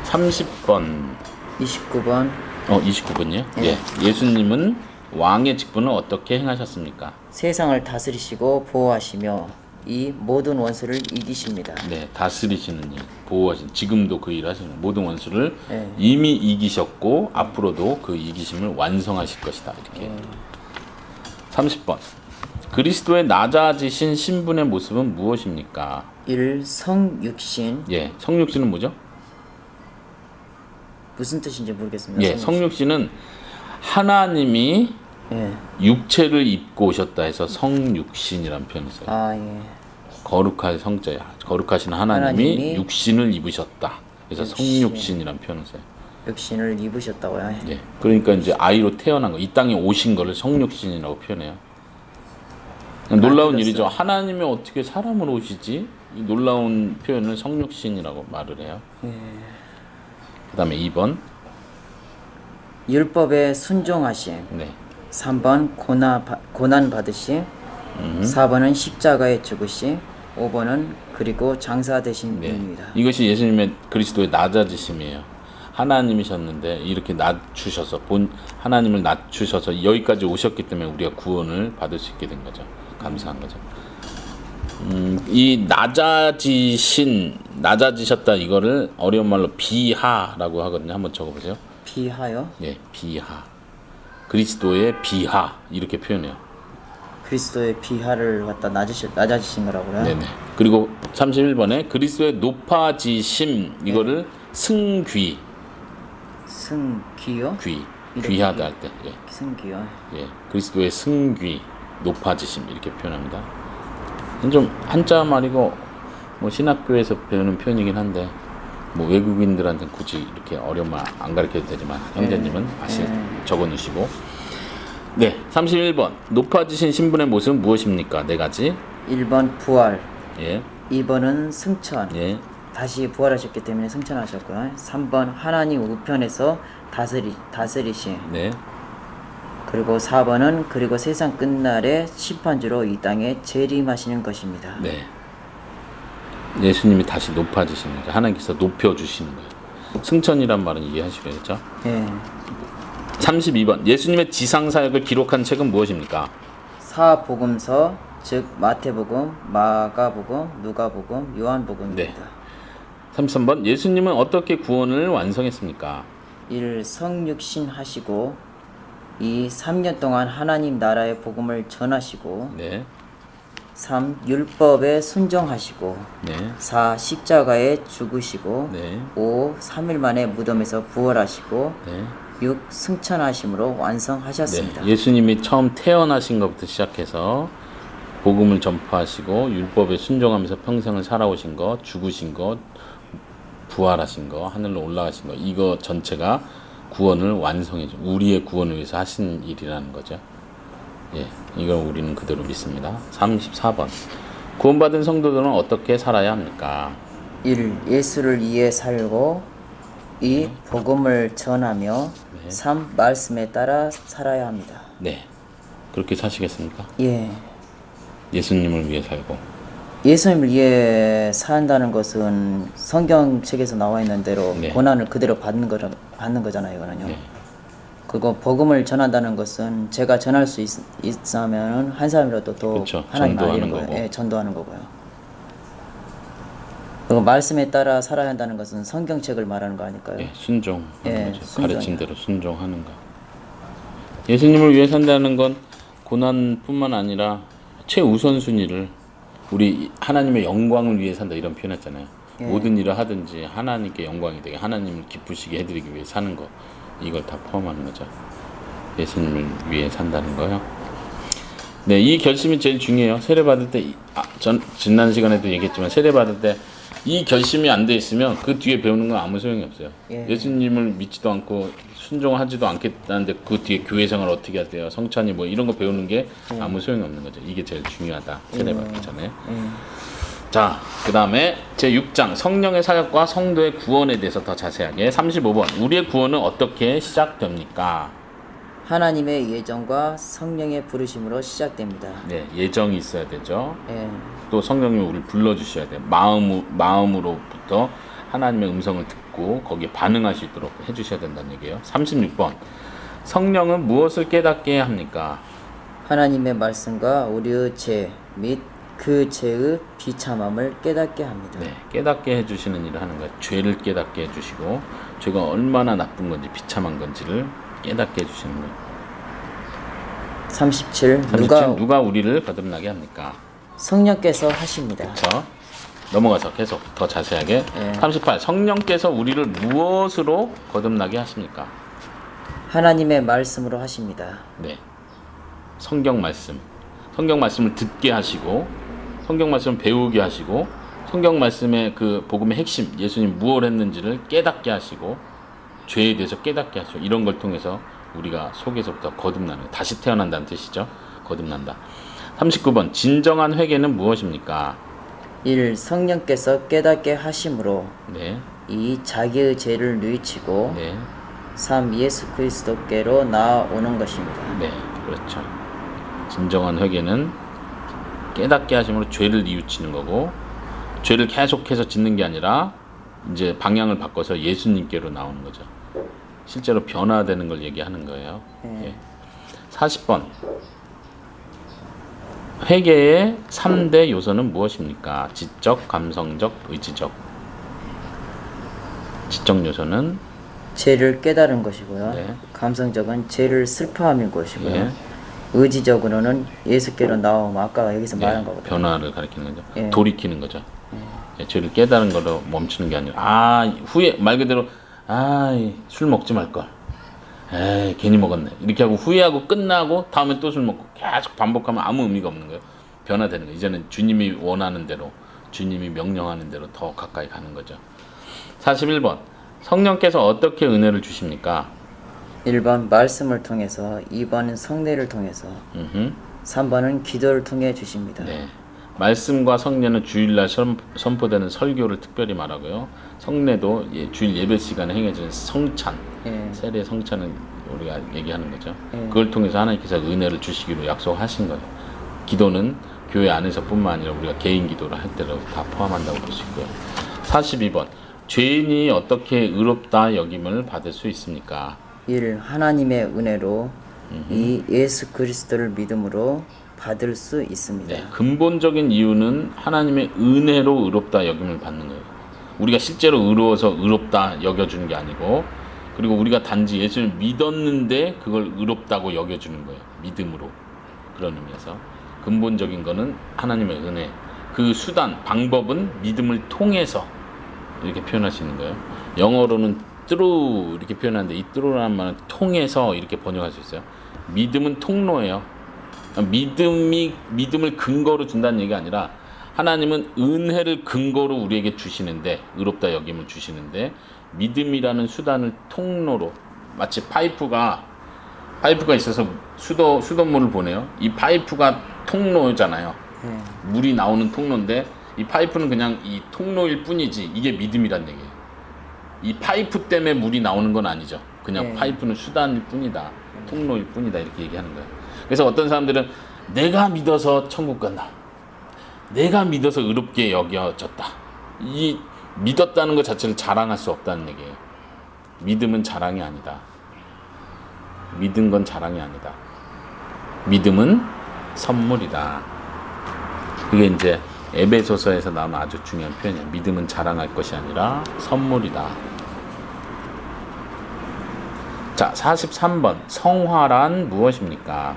30번 29번 29번이요? 예. 예수님은 왕의 직분을 어떻게 행하셨습니까? 세상을 다스리시고 보호하시며 이 모든 원수를 이기십니다. 네, 다스리시는 일, 보호하시는 지금도 그 일을 하시는 모든 원수를 네. 이미 이기셨고 앞으로도 그 이기심을 완성하실 것이다. 이렇게. 30번. 그리스도의 낮아지신 신분의 모습은 무엇입니까? 1. 성육신 예, 성육신은 뭐죠? 무슨 뜻인지 모르겠습니다. 예, 성육신은 하나님이 예. 육체를 입고 오셨다 해서 성육신이라는 표현을 써요. 아, 예. 거룩할 성자야. 거룩하신 하나님이 육신을 입으셨다. 그래서 성육신이라는 표현을 써요. 육신을 입으셨다고요. 예. 그러니까 이제 아이로 태어난 거, 이 땅에 오신 거를 성육신이라고 표현해요. 놀라운 들었어요. 일이죠. 하나님이 어떻게 사람으로 오시지? 이 놀라운 표현을 성육신이라고 말을 해요. 그다음에 2번. 율법에 순종하심. 네. 3번 고난 받으심. 4번은 십자가에 죽으심. 5번은 그리고 장사 되신 네. 분입니다. 이것이 예수님의 그리스도의 낮아지심이에요. 하나님이셨는데 이렇게 낮추셔서 하나님을 낮추셔서 여기까지 오셨기 때문에 우리가 구원을 받을 수 있게 된 거죠. 감사한 거죠. 이 낮아지셨다 이거를 어려운 말로 비하라고 하거든요. 한번 적어보세요. 비하여 예, 비하. 그리스도의 비하 이렇게 표현해요. 그리스도의 비하를 갖다 낮아지신 거라고요. 네네. 그리고 31번에 그리스도의 높아지심 이거를 승귀. 승귀요? 귀하다 할 때. 예. 승귀요. 예. 그리스도의 승귀, 높아지심 이렇게 표현합니다. 좀 한자 말이고 뭐 신학교에서 배우는 표현이긴 한데 뭐 외국인들한테는 굳이 이렇게 어려운 말 안 가르쳐도 되지만 형제님은 적어 놓으시고. 네, 31번. 높아지신 신분의 모습은 무엇입니까? 4가지. 1번 부활. 예. 2번은 승천. 예. 다시 부활하셨기 때문에 승천하셨고요. 3번 하나님 우편에서 다스리심. 네. 그리고 4번은 그리고 세상 끝날에 심판주로 이 땅에 재림하시는 것입니다. 네. 예수님이 다시 높아지시는 거죠. 하나님께서 높여 주시는 거예요. 승천이란 말은 이해하시겠죠? 예. 32번. 예수님의 지상 사역을 기록한 책은 무엇입니까? 사복음서, 즉 마태복음, 마가복음, 누가복음, 요한복음입니다. 33번. 예수님은 어떻게 구원을 완성했습니까? 1. 성육신 하시고 2. 3년 동안 하나님 나라의 복음을 전하시고 네. 3. 율법에 순종하시고 네. 4. 십자가에 죽으시고 네. 5. 3일 만에 무덤에서 부활하시고 네. 6. 승천하심으로 완성하셨습니다. 네. 예수님이 처음 태어나신 것부터 시작해서 복음을 전파하시고 율법에 순종하면서 평생을 살아오신 것, 죽으신 것, 부활하신 거, 하늘로 올라가신 거, 이거 전체가 구원을 완성해줘. 우리의 구원을 위해서 하신 일이라는 거죠. 예, 이걸 우리는 그대로 믿습니다. 34번. 구원받은 성도들은 어떻게 살아야 합니까? 1. 예수를 위해 살고 2. 복음을 전하며 3. 말씀에 따라 살아야 합니다. 네. 그렇게 사시겠습니까? 예. 예수님을 위해 살고. 예수님을 위해 산다는 것은 성경책에서 나와 있는 대로 네. 고난을 그대로 받는 거잖아요, 이거는요. 네. 그거 복음을 전한다는 것은 제가 전할 수 있으면 한 사람이라도 더 그렇죠. 하나님 전도하는 알리는 거예요. 거고. 예, 전도하는 거고요. 그리고 말씀에 따라 살아야 한다는 것은 성경책을 말하는 거 아닐까요? 예, 순종하는 예, 거죠. 순종이요. 가르친 대로 순종하는 거. 예수님을 위해 산다는 건 고난뿐만 아니라 최우선순위를 우리 하나님의 영광을 위해 산다 이런 표현했잖아요. 예. 모든 일을 하든지 하나님께 영광이 되게 하나님을 기쁘시게 해드리기 위해 사는 거 이걸 다 포함하는 거죠. 예수님을 위해 산다는 거요. 네, 이 결심이 제일 중요해요. 세례 받을 때 지난 시간에도 얘기했지만 세례 받을 때 이 결심이 안 돼 있으면 그 뒤에 배우는 건 아무 소용이 없어요. 예. 예수님을 믿지도 않고 순종하지도 않겠다는데 그 뒤에 교회 생활 어떻게 하세요? 성찬이 뭐 이런 거 배우는 게 아무 소용이 없는 거죠. 이게 제일 중요하다. 세례 받기 전에. 자, 그 다음에 제6장 성령의 사역과 성도의 구원에 대해서 더 자세하게 35번 우리의 구원은 어떻게 시작됩니까? 하나님의 예정과 성령의 부르심으로 시작됩니다. 네, 예정이 있어야 되죠. 예. 또 성령님이 우리를 불러주셔야 돼요. 마음으로부터 하나님의 음성을 듣고 거기에 반응할 수 있도록 해주셔야 된다는 얘기예요. 36번 성령은 무엇을 깨닫게 합니까? 하나님의 말씀과 우리의 죄 및 그 죄의 비참함을 깨닫게 합니다. 네, 깨닫게 해주시는 일을 하는 거예요. 죄를 깨닫게 해주시고 죄가 얼마나 나쁜 건지 비참한 건지를 깨닫게 해주시는 거예요. 37. 37. 누가 우리를 거듭나게 합니까? 성령께서 하십니다. 그렇죠. 넘어가서 계속 더 자세하게. 네. 38. 성령께서 우리를 무엇으로 거듭나게 하십니까? 하나님의 말씀으로 하십니다. 네. 성경 말씀. 성경 말씀을 듣게 하시고 성경 말씀을 배우게 하시고 성경 말씀의 그 복음의 핵심 예수님 무엇을 했는지를 깨닫게 하시고 죄에 대해서 깨닫게 하시고 이런 걸 통해서 우리가 속에서부터 거듭나는 거예요. 다시 태어난다는 뜻이죠. 거듭난다. 39번 진정한 회개는 무엇입니까? 1. 성령께서 깨닫게 하심으로 네. 2. 자기의 죄를 뉘우치고 네. 3. 예수 그리스도께로 나아오는 것입니다. 네. 그렇죠. 진정한 회개는 깨닫게 하심으로 죄를 뉘우치는 거고 죄를 계속해서 짓는 게 아니라 이제 방향을 바꿔서 예수님께로 나오는 거죠. 실제로 변화되는 걸 얘기하는 거예요. 예. 40번 회개의 3대 요소는 무엇입니까? 지적, 감성적, 의지적. 지적 요소는 죄를 깨달은 것이고요. 네. 감성적은 죄를 슬퍼하는 것이고요. 예. 의지적으로는 예수께로 나오면 아까 여기서 말한 거거든요. 변화를 가리키는 거죠. 예. 돌이키는 거죠. 예, 죄를 깨달은 걸로 멈추는 게 아니라 후회 말 그대로 술 먹지 말 걸. 에이 괜히 먹었네. 이렇게 하고 후회하고 끝나고 다음에 또 술 먹고 계속 반복하면 아무 의미가 없는 거예요. 변화되는 거예요. 이제는 주님이 원하는 대로 주님이 명령하는 대로 더 가까이 가는 거죠. 41번 성령께서 어떻게 은혜를 주십니까? 1번 말씀을 통해서 2번은 성례를 통해서 3번은 기도를 통해 주십니다. 네. 말씀과 성례는 주일날 선포되는 설교를 특별히 말하고요. 성례도 주일 예배 시간에 행해지는 성찬, 예. 세례 성찬은 우리가 얘기하는 거죠. 예. 그걸 통해서 하나님께서 은혜를 주시기로 약속하신 거예요. 기도는 교회 안에서뿐만 아니라 우리가 개인 기도를 할 때도 다 포함한다고 볼 수 있고요. 42번 죄인이 어떻게 의롭다 여김을 받을 수 있습니까? 1. 하나님의 은혜로 2. 예수 그리스도를 믿음으로 받을 수 있습니다. 네, 근본적인 이유는 하나님의 은혜로 의롭다 여김을 받는 거예요. 우리가 실제로 의로워서 의롭다 여겨주는 게 아니고 그리고 우리가 단지 예수를 믿었는데 그걸 의롭다고 여겨주는 거예요. 믿음으로. 그런 의미에서 근본적인 거는 하나님의 은혜. 그 수단, 방법은 믿음을 통해서 이렇게 표현할 수 있는 거예요. 영어로는 through 이렇게 표현하는데 이 through라는 말은 통해서 이렇게 번역할 수 있어요. 믿음은 통로예요. 믿음을 근거로 준다는 얘기가 아니라 하나님은 은혜를 근거로 우리에게 주시는데 의롭다 여김을 주시는데 믿음이라는 수단을 통로로 마치 파이프가 있어서 수돗물을 보내요. 이 파이프가 통로잖아요. 물이 나오는 통로인데 이 파이프는 그냥 이 통로일 뿐이지 이게 믿음이란 얘기예요. 이 파이프 때문에 물이 나오는 건 아니죠. 그냥 파이프는 수단일 뿐이다. 통로일 뿐이다. 이렇게 얘기하는 거예요. 그래서 어떤 사람들은 내가 믿어서 천국 간다. 내가 믿어서 의롭게 여겨졌다. 이 믿었다는 것 자체를 자랑할 수 없다는 얘기예요. 믿음은 자랑이 아니다. 믿은 건 자랑이 아니다. 믿음은 선물이다. 그게 이제 에베소서에서 나오는 아주 중요한 표현이에요. 믿음은 자랑할 것이 아니라 선물이다. 자, 43번 성화란 무엇입니까?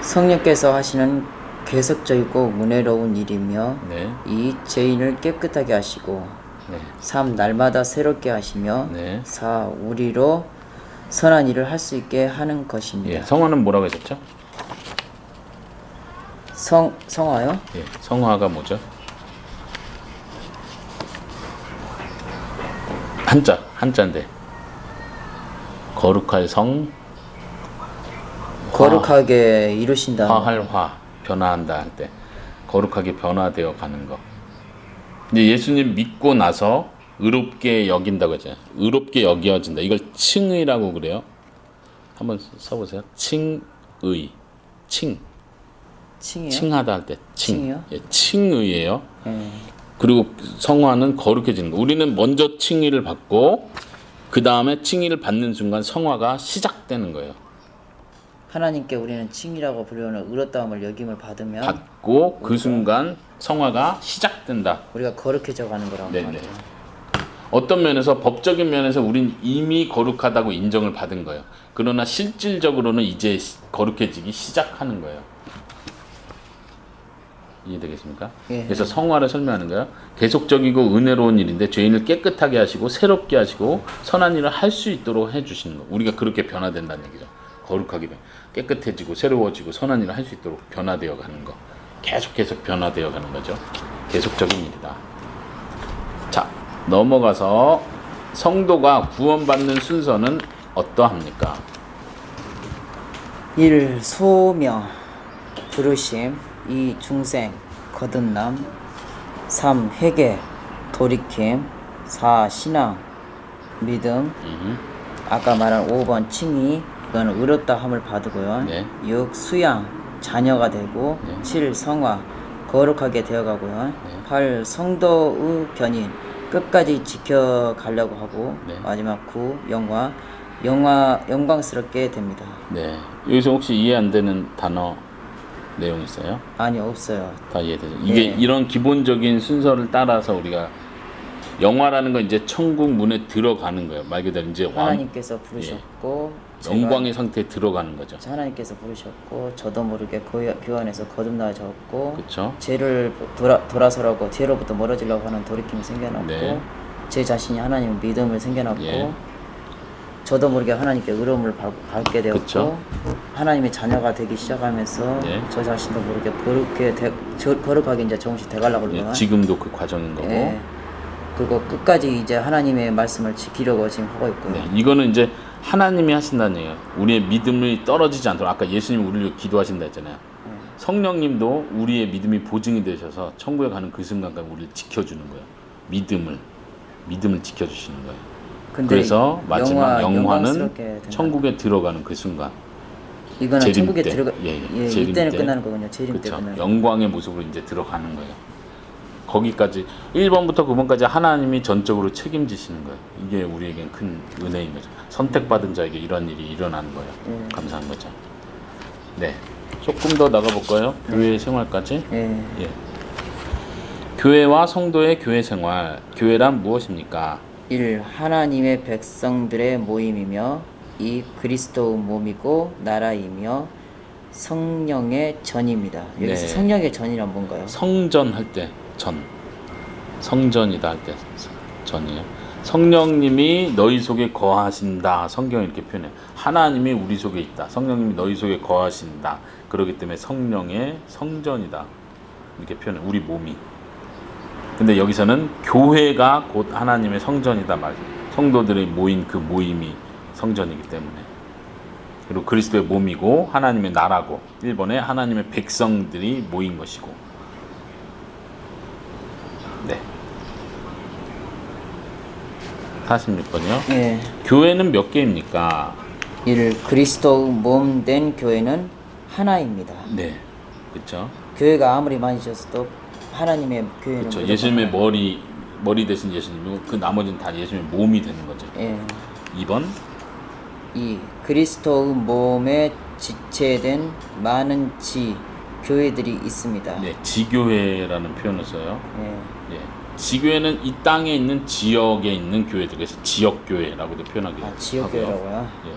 성령께서 하시는 계속적이고 은혜로운 일이며 네. 2. 죄인을 깨끗하게 하시고 네. 3. 날마다 새롭게 하시며 네. 4. 우리로 선한 일을 할 수 있게 하는 것입니다. 예, 성화는 뭐라고 했었죠? 성화요? 예, 성화가 뭐죠? 한자인데 거룩할 성 거룩하게 이루신다. 화할 화 변화한다 할 때 거룩하게 변화되어 가는 거 근데 예수님 믿고 나서 의롭게 여긴다고 했잖아요. 의롭게 여겨진다. 이걸 칭의라고 그래요. 한번 써보세요. 칭의. 칭이요? 칭하다 할 때 칭. 칭이요? 예, 칭의예요. 예. 그리고 성화는 거룩해지는 거. 우리는 먼저 칭의를 받고 그 다음에 칭의를 받는 순간 성화가 시작되는 거예요. 하나님께 우리는 칭이라고 부르는 의롭다함을 여김을 받으면 받고 그 순간 성화가 시작된다. 우리가 거룩해져 가는 거라고 네네. 말해요. 어떤 면에서 법적인 면에서 우린 이미 거룩하다고 인정을 받은 거예요. 그러나 실질적으로는 이제 거룩해지기 시작하는 거예요. 이해되겠습니까? 예. 그래서 성화를 설명하는 거예요. 계속적이고 은혜로운 일인데 죄인을 깨끗하게 하시고 새롭게 하시고 선한 일을 할 수 있도록 해주시는 거. 우리가 그렇게 변화된다는 얘기죠. 거룩하게 깨끗해지고 새로워지고 선한 일을 할 수 있도록 변화되어 가는 거. 계속 변화되어 가는 거죠. 계속적인 일이다. 자, 넘어가서 성도가 구원받는 순서는 어떠합니까? 1. 소명 부르심 2. 중생 거듭남 3. 회개 돌이킴 4. 신앙 믿음 아까 말한 5번 칭의 이거는 의롭다 함을 받고요. 네. 6. 수양 자녀가 되고 네. 7. 성화 거룩하게 되어가고요. 네. 8. 성도의 견인 끝까지 지켜가려고 하고 네. 마지막 9. 영광스럽게 됩니다. 네. 여기서 혹시 이해 안 되는 단어 내용 있어요? 아니 없어요. 다 이해되죠? 이게 네. 이런 기본적인 순서를 따라서 우리가 영화라는 건 이제 천국 문에 들어가는 거예요. 말 그대로 이제 하나님께서 부르셨고 제가 영광의 상태에 들어가는 거죠. 하나님께서 부르셨고 저도 모르게 교환해서 거듭나졌고 그렇죠? 죄를 돌아서라고 죄로부터 멀어지려고 하는 돌이킴이 생겨났고 네. 제 자신이 하나님 믿음을 생겨났고 예. 저도 모르게 하나님께 의로움을 받게 되었고 그쵸. 하나님의 자녀가 되기 시작하면서 예. 저 자신도 모르게 거룩하게 이제 조금씩 돼가려고 예, 그러나 지금도 그 과정인 거고. 예. 그리고 끝까지 이제 하나님의 말씀을 지키려고 지금 하고 있고요. 네, 이거는 이제 하나님이 하신다는 얘기예요. 우리의 믿음이 떨어지지 않도록 아까 예수님 우리를 위해 기도하신다 했잖아요. 성령님도 우리의 믿음이 보증이 되셔서 천국에 가는 그 순간까지 우리를 지켜주는 거예요. 믿음을 지켜주시는 거예요. 근데 그래서 마지막 영화는 영광스럽게 된다. 천국에 들어가는 그 순간. 이거는 재림 천국에 때. 들어가 예, 예, 재림 이때는 때. 끝나는 거군요. 재림 때 그렇죠. 끝나는. 영광의 모습으로 이제 들어가는 거예요. 거기까지 1번부터 9번까지 하나님이 전적으로 책임지시는 거예요. 이게 우리에겐 큰 은혜인 거죠. 선택받은 자에게 이런 일이 일어나는 거예요. 감사한 거죠. 네, 조금 더 나가볼까요? 교회 생활까지. 예. 예. 교회와 성도의 교회 생활. 교회란 무엇입니까? 1. 하나님의 백성들의 모임이며 2. 그리스도의 몸이고 나라이며 성령의 전입니다. 여기서 네. 성령의 전이란 뭔가요? 성전할 때 전. 성전이다 할 때 전이에요. 성령님이 너희 속에 거하신다. 성경이 이렇게 표현해요. 하나님이 우리 속에 있다. 성령님이 너희 속에 거하신다. 그렇기 때문에 성령의 성전이다. 이렇게 표현해요. 우리 몸이. 근데 여기서는 교회가 곧 하나님의 성전이다 말. 성도들이 모인 그 모임이 성전이기 때문에. 그리고 그리스도의 몸이고 하나님의 나라고 1번에 하나님의 백성들이 모인 것이고. 네. 46번이요. 예. 교회는 몇 개입니까? 1. 그리스도의 몸 된 교회는 하나입니다. 네. 그렇죠. 교회가 아무리 많이 있어도 하나님의 교회는 그렇죠. 무조건 예수님의 하나. 머리 대신 예수님이고 그 나머지는 다 예수님의 몸이 되는 거죠. 예. 2번. 2. 그리스도의 몸에 지체된 많은 교회들이 있습니다. 네, 지교회라는 표현을 써요. 예. 예. 지교회는 이 땅에 있는 지역에 있는 교회들, 그래서 지역교회라고도 표현하기도 하고요. 지역교회라고요? 예.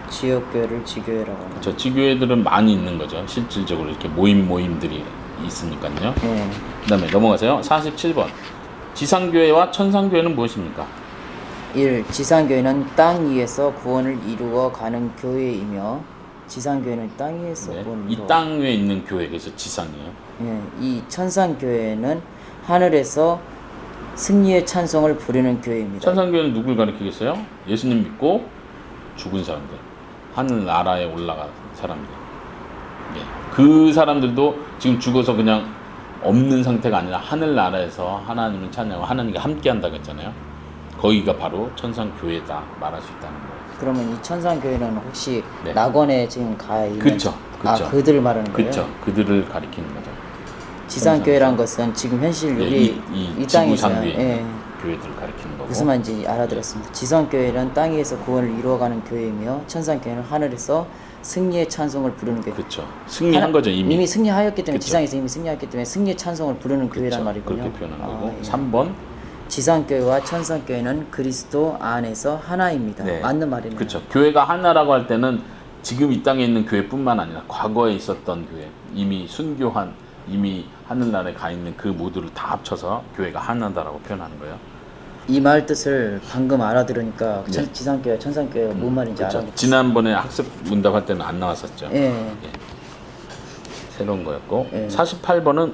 지역교회를 지교회라고 하는. 저 지교회들은 많이 있는 거죠. 실질적으로 이렇게 모임들이 있으니까요. 예. 그 다음에 넘어가세요. 47번. 지상교회와 천상교회는 무엇입니까? 1. 지상교회는 땅 위에서 구원을 이루어 가는 교회이며 지상교회는 땅 위에서 네. 구원을 이 이루어 땅 위에 있는 교회, 그래서 지상이에요. 예. 2. 천상교회는 하늘에서 승리의 찬송을 부르는 교회입니다. 천상교회는 누굴 가리키겠어요? 예수님 믿고 죽은 사람들, 하늘 나라에 올라간 사람들. 예. 그 사람들도 지금 죽어서 그냥 없는 상태가 아니라 하늘나라에서 하나님을 찬양하고 하나님과 함께한다고 했잖아요. 거기가 바로 천상교회다 말할 수 있다는 거예요. 그러면 이 천상교회는 혹시 네. 낙원에 지금 가 있는 그쵸, 그쵸. 아, 그들을 말하는 거예요? 그렇죠. 그들을 가리키는 거죠. 지상교회란 것은 지금 현실 네, 우리 이 땅에서 지구상위에 예, 교회들을 가리키는 거고. 무슨 말인지 알아들었습니다. 지상교회는 땅에서 구원을 이루어가는 교회이며 천상교회는 하늘에서 승리의 찬송을 부르는 교회. 그렇죠. 승리한 거죠 이미. 승리하였기 때문에 그쵸. 지상에서 이미 승리했기 때문에 승리의 찬송을 부르는 교회란 그렇죠. 말이군요. 그렇게 표현한 거고. 예. 3번. 지상교회와 천상교회는 그리스도 안에서 하나입니다. 네. 맞는 말이네요. 그렇죠. 교회가 하나라고 할 때는 지금 이 땅에 있는 교회뿐만 아니라 과거에 있었던 교회, 이미 순교한, 이미 하늘나라에 가 있는 그 모두를 다 합쳐서 교회가 하나다라고 표현하는 거예요. 이 말 뜻을 방금 알아들으니까 네. 지상교회, 천상교회가 뭔 말인지 그렇죠. 알아듣겠어요. 지난번에 학습 문답할 때는 안 나왔었죠. 예. 새로운 거였고. 예. 48번은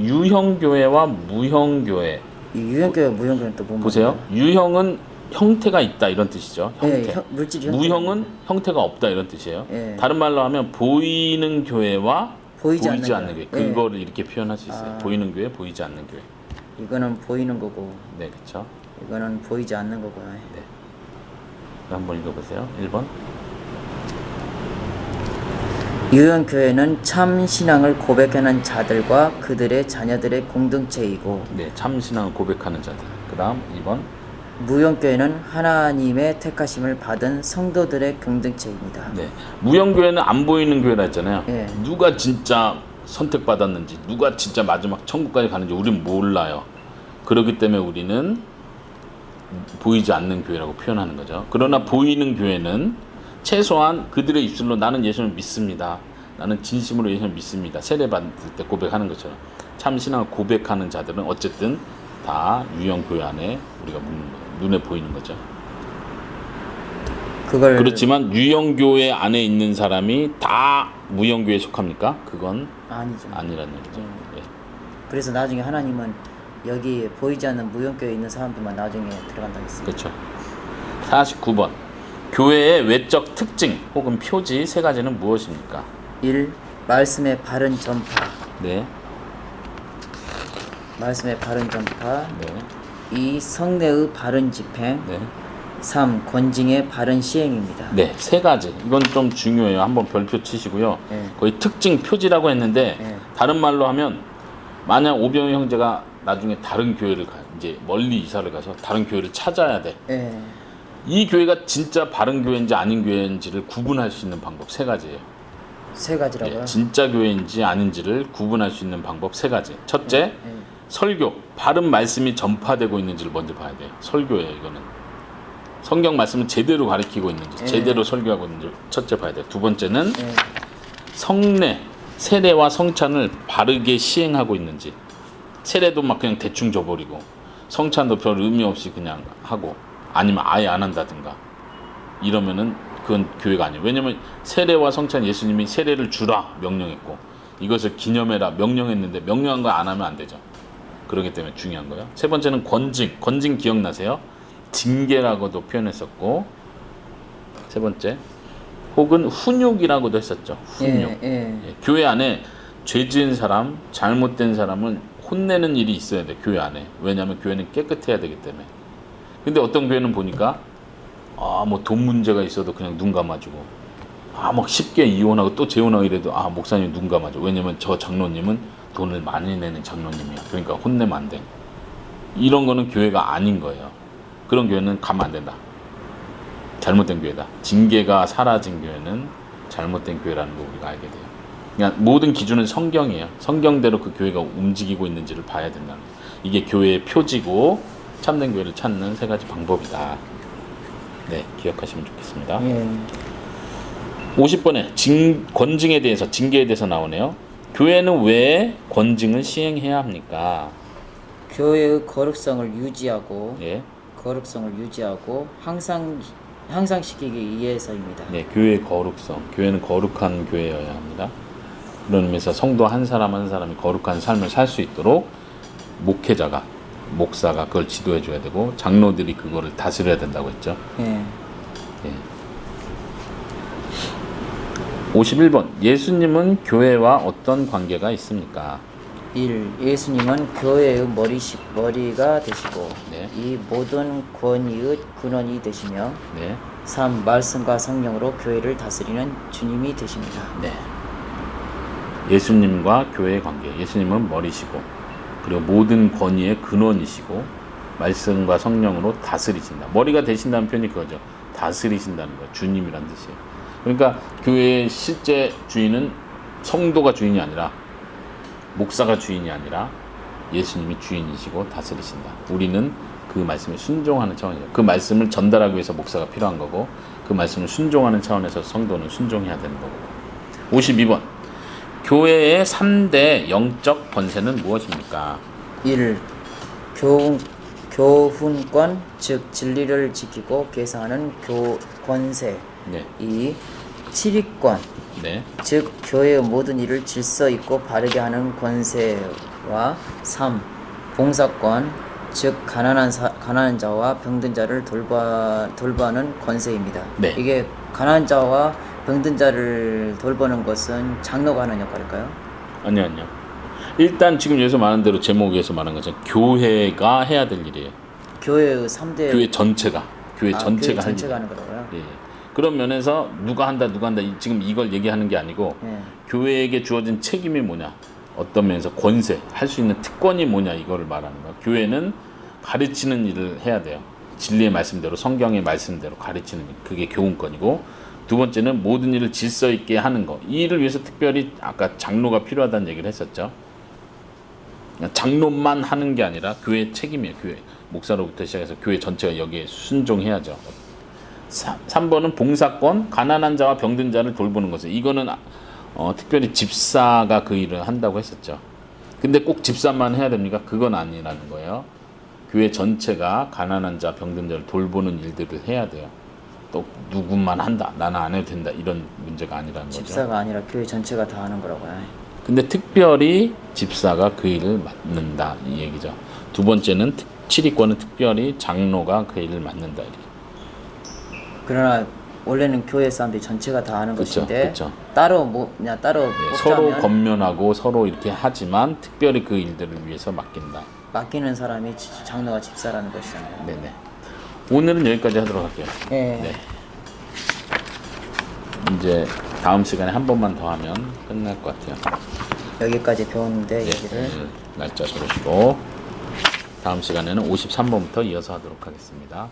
유형교회와 무형교회. 이 유형교회, 무형교회는 또 뭔 보세요. 말이에요? 유형은 형태가 있다 이런 뜻이죠. 형태. 예, 물질이 형태. 무형은 형태가 없다 이런 뜻이에요. 예. 다른 말로 하면 보이는 교회와 보이지 보이지 않는 않는 교회. 교회. 예. 그거를 이렇게 표현할 수 있어요. 아. 보이는 교회, 보이지 않는 교회. 이거는 보이는 거고 네, 그렇죠. 이거는 보이지 않는 거구나. 네. 한번 읽어보세요. 1번. 유형교회는 참 신앙을 고백하는 자들과 그들의 자녀들의 공동체이고 네, 참 신앙을 고백하는 자들. 그다음 2번. 무형교회는 하나님의 택하심을 받은 성도들의 공동체입니다. 네. 무형교회는 안 보이는 교회라 했잖아요. 예. 누가 진짜 선택받았는지, 누가 진짜 마지막 천국까지 가는지 우리는 몰라요. 그렇기 때문에 우리는 보이지 않는 교회라고 표현하는 거죠. 그러나 보이는 교회는 최소한 그들의 입술로 나는 예수를 믿습니다. 나는 진심으로 예수를 믿습니다. 세례받을 때 고백하는 것처럼 참 신앙을 고백하는 자들은 어쨌든 다 유형교회 안에 우리가 묻는 거예요. 눈에 보이는 거죠. 그걸 그렇지만 유형교회 안에 있는 사람이 다 무형교회에 속합니까? 그건 아니죠. 아니라는 얘기죠. 예. 그래서 나중에 하나님은 여기 보이지 않는 무형교회에 있는 사람들만 나중에 들어간다고 했습니다. 그렇죠. 49번. 교회의 외적 특징 혹은 표지 세 가지는 무엇입니까? 1. 말씀의 바른 전파. 네. 말씀의 바른 전파. 네. 2. 성례의 바른 집행. 네. 3. 권징의 바른 시행입니다. 네, 세 가지. 이건 좀 중요해요. 한번 별표 치시고요. 네. 거의 특징 표지라고 했는데 네. 다른 말로 하면 만약 오병희 형제가 나중에 다른 교회를 가, 이제 멀리 이사를 가서 다른 교회를 찾아야 돼. 예. 이 교회가 진짜 바른 교회인지 아닌 교회인지를 구분할 수 있는 방법 세 가지예요. 세 가지라고요? 예, 진짜 교회인지 아닌지를 구분할 수 있는 방법 세 가지. 첫째, 예. 설교, 바른 말씀이 전파되고 있는지를 먼저 봐야 돼요. 설교예요, 이거는. 성경 말씀을 제대로 가르치고 있는지, 예. 제대로 설교하고 있는지 첫째 봐야 돼요. 두 번째는 예. 성례, 세례와 성찬을 바르게 시행하고 있는지. 세례도 막 그냥 대충 줘버리고 성찬도 별 의미 없이 그냥 하고 아니면 아예 안 한다든가 이러면은 그건 교회가 아니에요. 왜냐면 세례와 성찬 예수님이 세례를 주라 명령했고 이것을 기념해라 명령했는데 명령한 거 안 하면 안 되죠. 그렇기 때문에 중요한 거예요. 세 번째는 권징. 권징 기억나세요? 징계라고도 표현했었고 세 번째 혹은 훈육이라고도 했었죠. 훈육. 예. 예. 예, 교회 안에 죄 지은 사람, 잘못된 사람은 혼내는 일이 있어야 돼, 교회 안에. 왜냐하면 교회는 깨끗해야 되기 때문에. 근데 어떤 교회는 보니까 뭐 돈 문제가 있어도 그냥 눈 감아주고 막 쉽게 이혼하고 또 재혼하고 이래도 목사님 눈 감아줘. 왜냐면 저 장로님은 돈을 많이 내는 장로님이야. 그러니까 혼내면 안 돼. 이런 거는 교회가 아닌 거예요. 그런 교회는 가면 안 된다. 잘못된 교회다. 징계가 사라진 교회는 잘못된 교회라는 거 우리가 알게 돼요. 그러니까 모든 기준은 성경이에요. 성경대로 그 교회가 움직이고 있는지를 봐야 된다는 거예요. 이게 교회의 표지고 참된 교회를 찾는 세 가지 방법이다. 네, 기억하시면 좋겠습니다. 예. 50번에 권징에 대해서, 징계에 대해서 나오네요. 교회는 왜 권징을 시행해야 합니까? 교회의 거룩성을 유지하고 예. 거룩성을 유지하고 향상시키기 위해서입니다. 네, 교회의 거룩성. 교회는 거룩한 교회여야 합니다. 그런 의미에서 성도 한 사람 한 사람이 거룩한 삶을 살 수 있도록 목회자가, 목사가 그걸 지도해 줘야 되고 장로들이 그거를 다스려야 된다고 했죠. 예. 51번. 예수님은 교회와 어떤 관계가 있습니까? 1. 예수님은 교회의 머리가 되시고 네. 2. 모든 권위의 근원이 되시며 네. 3. 말씀과 성령으로 교회를 다스리는 주님이 되십니다. 네. 예수님과 교회의 관계. 예수님은 머리시고 그리고 모든 권위의 근원이시고 말씀과 성령으로 다스리신다. 머리가 되신다는 표현이 그거죠. 다스리신다는 거. 주님이란 뜻이에요. 그러니까 교회의 실제 주인은 성도가 주인이 아니라 목사가 주인이 아니라 예수님이 주인이시고 다스리신다. 우리는 그 말씀에 순종하는 차원이죠. 그 말씀을 전달하기 위해서 목사가 필요한 거고 그 말씀을 순종하는 차원에서 성도는 순종해야 되는 거고. 52번. 교회의 3대 영적 권세는 무엇입니까? 1. 교훈권, 즉 진리를 지키고 계승하는 권세. 네. 2. 치리권, 네. 즉 교회의 모든 일을 질서 있고 바르게 하는 권세와 3. 봉사권, 즉 가난한 자와 병든 자를 돌보는 권세입니다. 네. 이게 가난한 자와 병든 자를 돌보는 것은 장로가 하는 역할일까요? 아니요. 일단 지금 여기서 말한 대로 제목에서 말한 것처럼 교회가 해야 될 일이에요. 교회의 3대 교회 전체가. 교회 전체가 할 전체가 일. 하는 거라고요? 예. 그런 면에서 누가 한다 지금 이걸 얘기하는 게 아니고 네. 교회에게 주어진 책임이 뭐냐, 어떤 면에서 권세, 할 수 있는 특권이 뭐냐, 이거를 말하는 거야. 교회는 가르치는 일을 해야 돼요. 진리의 말씀대로, 성경의 말씀대로 가르치는 일, 그게 교훈권이고, 두 번째는 모든 일을 질서 있게 하는 거. 이 일을 위해서 특별히 아까 장로가 필요하다는 얘기를 했었죠. 장로만 하는 게 아니라 교회의 책임이에요. 교회 목사로부터 시작해서 교회 전체가 여기에 순종해야죠. 3번은 봉사권, 가난한 자와 병든 자를 돌보는 것을. 이거는 특별히 집사가 그 일을 한다고 했었죠. 근데 꼭 집사만 해야 됩니까? 그건 아니라는 거예요. 교회 전체가 가난한 자, 병든 자를 돌보는 일들을 해야 돼요. 또 누구만 한다, 나는 안 해도 된다, 이런 문제가 아니라는 거죠. 집사가 아니라 교회 전체가 다 하는 거라고요. 근데 특별히 집사가 그 일을 맡는다, 이 얘기죠. 두 번째는 치리권은 특별히 장로가 그 일을 맡는다, 이렇게. 그러나 원래는 교회 사람들이 전체가 다 하는 그쵸, 것인데 그쵸. 따로 따로 예, 서로 뽑자면 권면하고 서로 이렇게 하지만 특별히 그 일들을 위해서 맡긴다. 맡기는 사람이 장로가 집사라는 것이잖아요. 네네. 오늘은 여기까지 하도록 할게요. 네. 네. 이제 다음 시간에 한 번만 더 하면 끝날 것 같아요. 여기까지 배웠는데 네, 얘기를 오늘 날짜 적으시고 다음 시간에는 53번부터 이어서 하도록 하겠습니다.